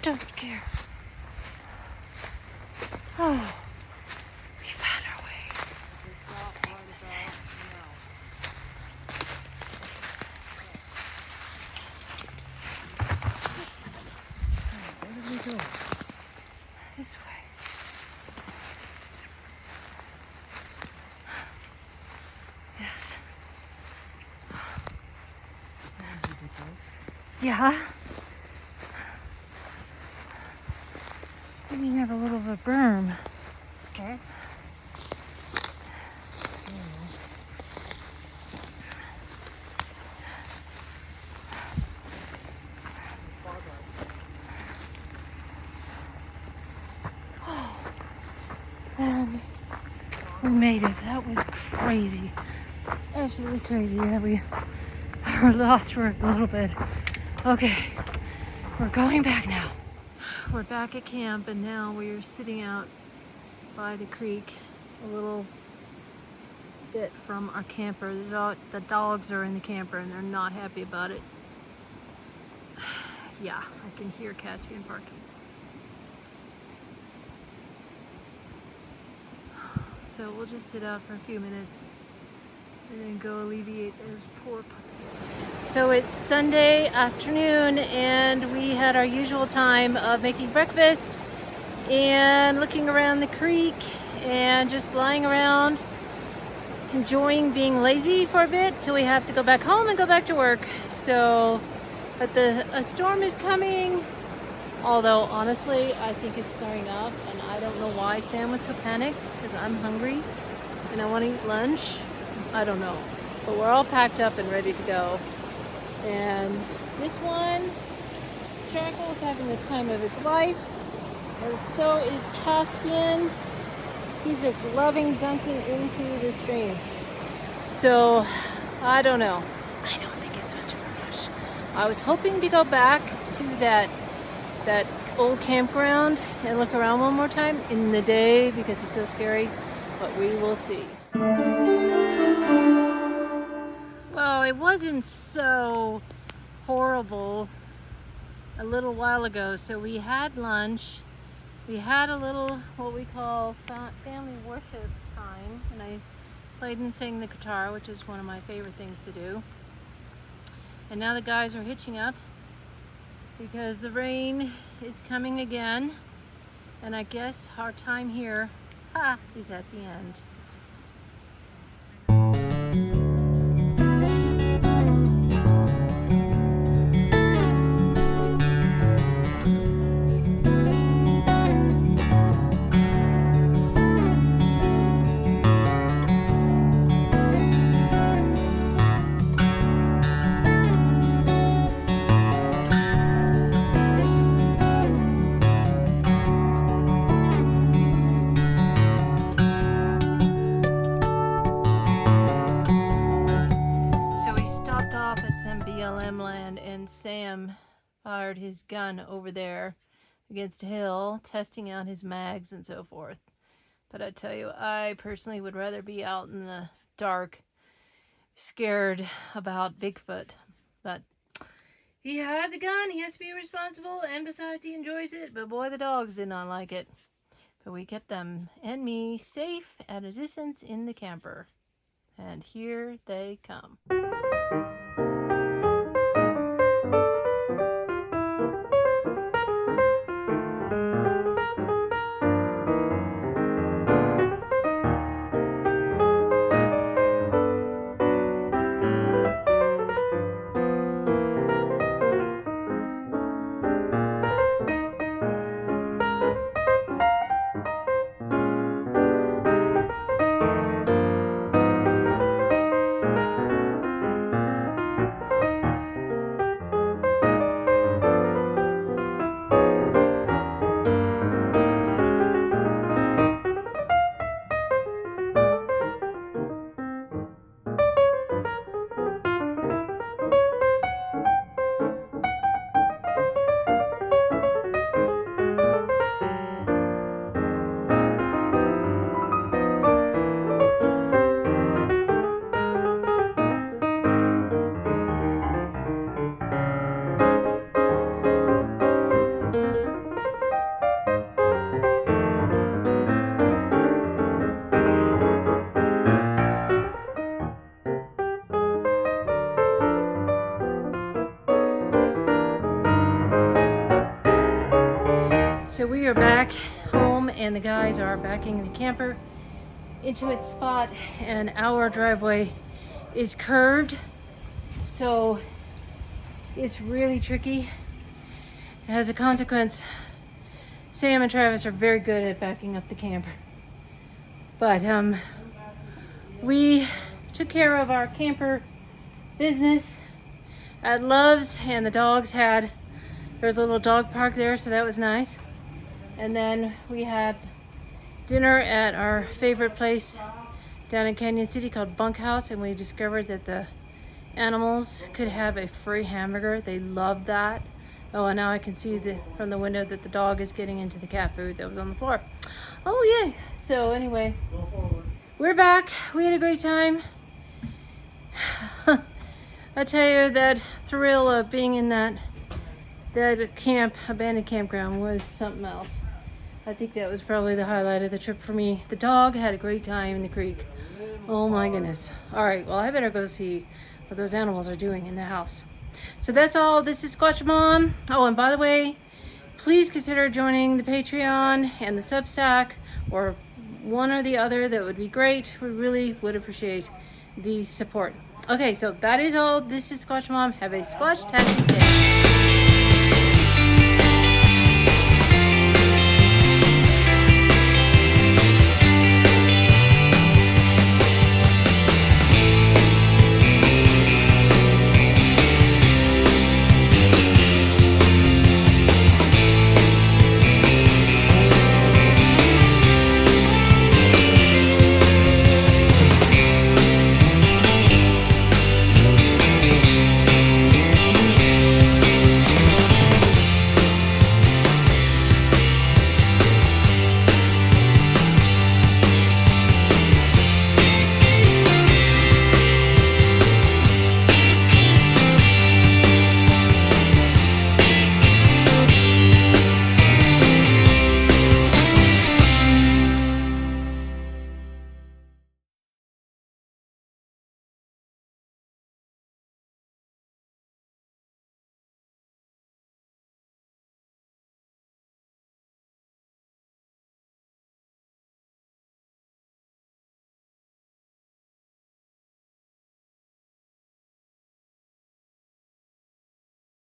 Don't care. Oh, we found our way. Thanks to Sam. Where did we go? This way. Yes. Yeah. We have a little of a berm. Huh? And we made it. That was crazy. Absolutely crazy that we were lost for a little bit. Okay, we're going back now. We're back at camp and now we're sitting out by the creek a little bit from our camper. The dogs are in the camper and they're not happy about it. Yeah, I can hear Caspian barking. So we'll just sit out for a few minutes and then go alleviate those poor puppies. So it's Sunday afternoon and we had our usual time of making breakfast and looking around the creek and just lying around, enjoying being lazy for a bit till we have to go back home and go back to work. So, but a storm is coming, although honestly I think it's clearing up and I don't know why Sam was so panicked because I'm hungry and I want to eat lunch. I don't know, but we're all packed up and ready to go. And this one, Jackal, is having the time of his life, and so is Caspian. He's just loving dunking into the stream. So, I don't know. I don't think it's much of a rush. I was hoping to go back to that old campground and look around one more time in the day because it's so scary, but we will see. Well, it wasn't so horrible a little while ago. So we had lunch. We had a little, what we call family worship time. And I played and sang the guitar, which is one of my favorite things to do. And now the guys are hitching up because the rain is coming again. And I guess our time here is at the end. Sam fired his gun over there against a hill, testing out his mags and so forth. But I tell you, I personally would rather be out in the dark, scared about Bigfoot. But he has a gun, he has to be responsible, and besides he enjoys it. But boy, the dogs did not like it. But we kept them and me safe at a distance in the camper. And here they come. So we are back home and the guys are backing the camper into its spot and our driveway is curved. So it's really tricky. As a consequence, Sam and Travis are very good at backing up the camper. But we took care of our camper business at Love's, and the dogs had, there was a little dog park there, so that was nice. And then we had dinner at our favorite place down in Cañon City called Bunkhouse, and we discovered that the animals could have a free hamburger. They loved that. Oh, and now I can see from the window that the dog is getting into the cat food that was on the floor. Oh, yay. So anyway, we're back. We had a great time. I tell you, that thrill of being in that abandoned campground was something else. I think that was probably the highlight of the trip for me. The dog had a great time in the creek. Oh my goodness. All right, well, I better go see what those animals are doing in the house. So that's all. This is Sasquatch Mom. Oh, and by the way, please consider joining the Patreon and the Substack, or one or the other. That would be great. We really would appreciate the support. Okay, so that is all. This is Sasquatch Mom. Have a Squatch-tastic day.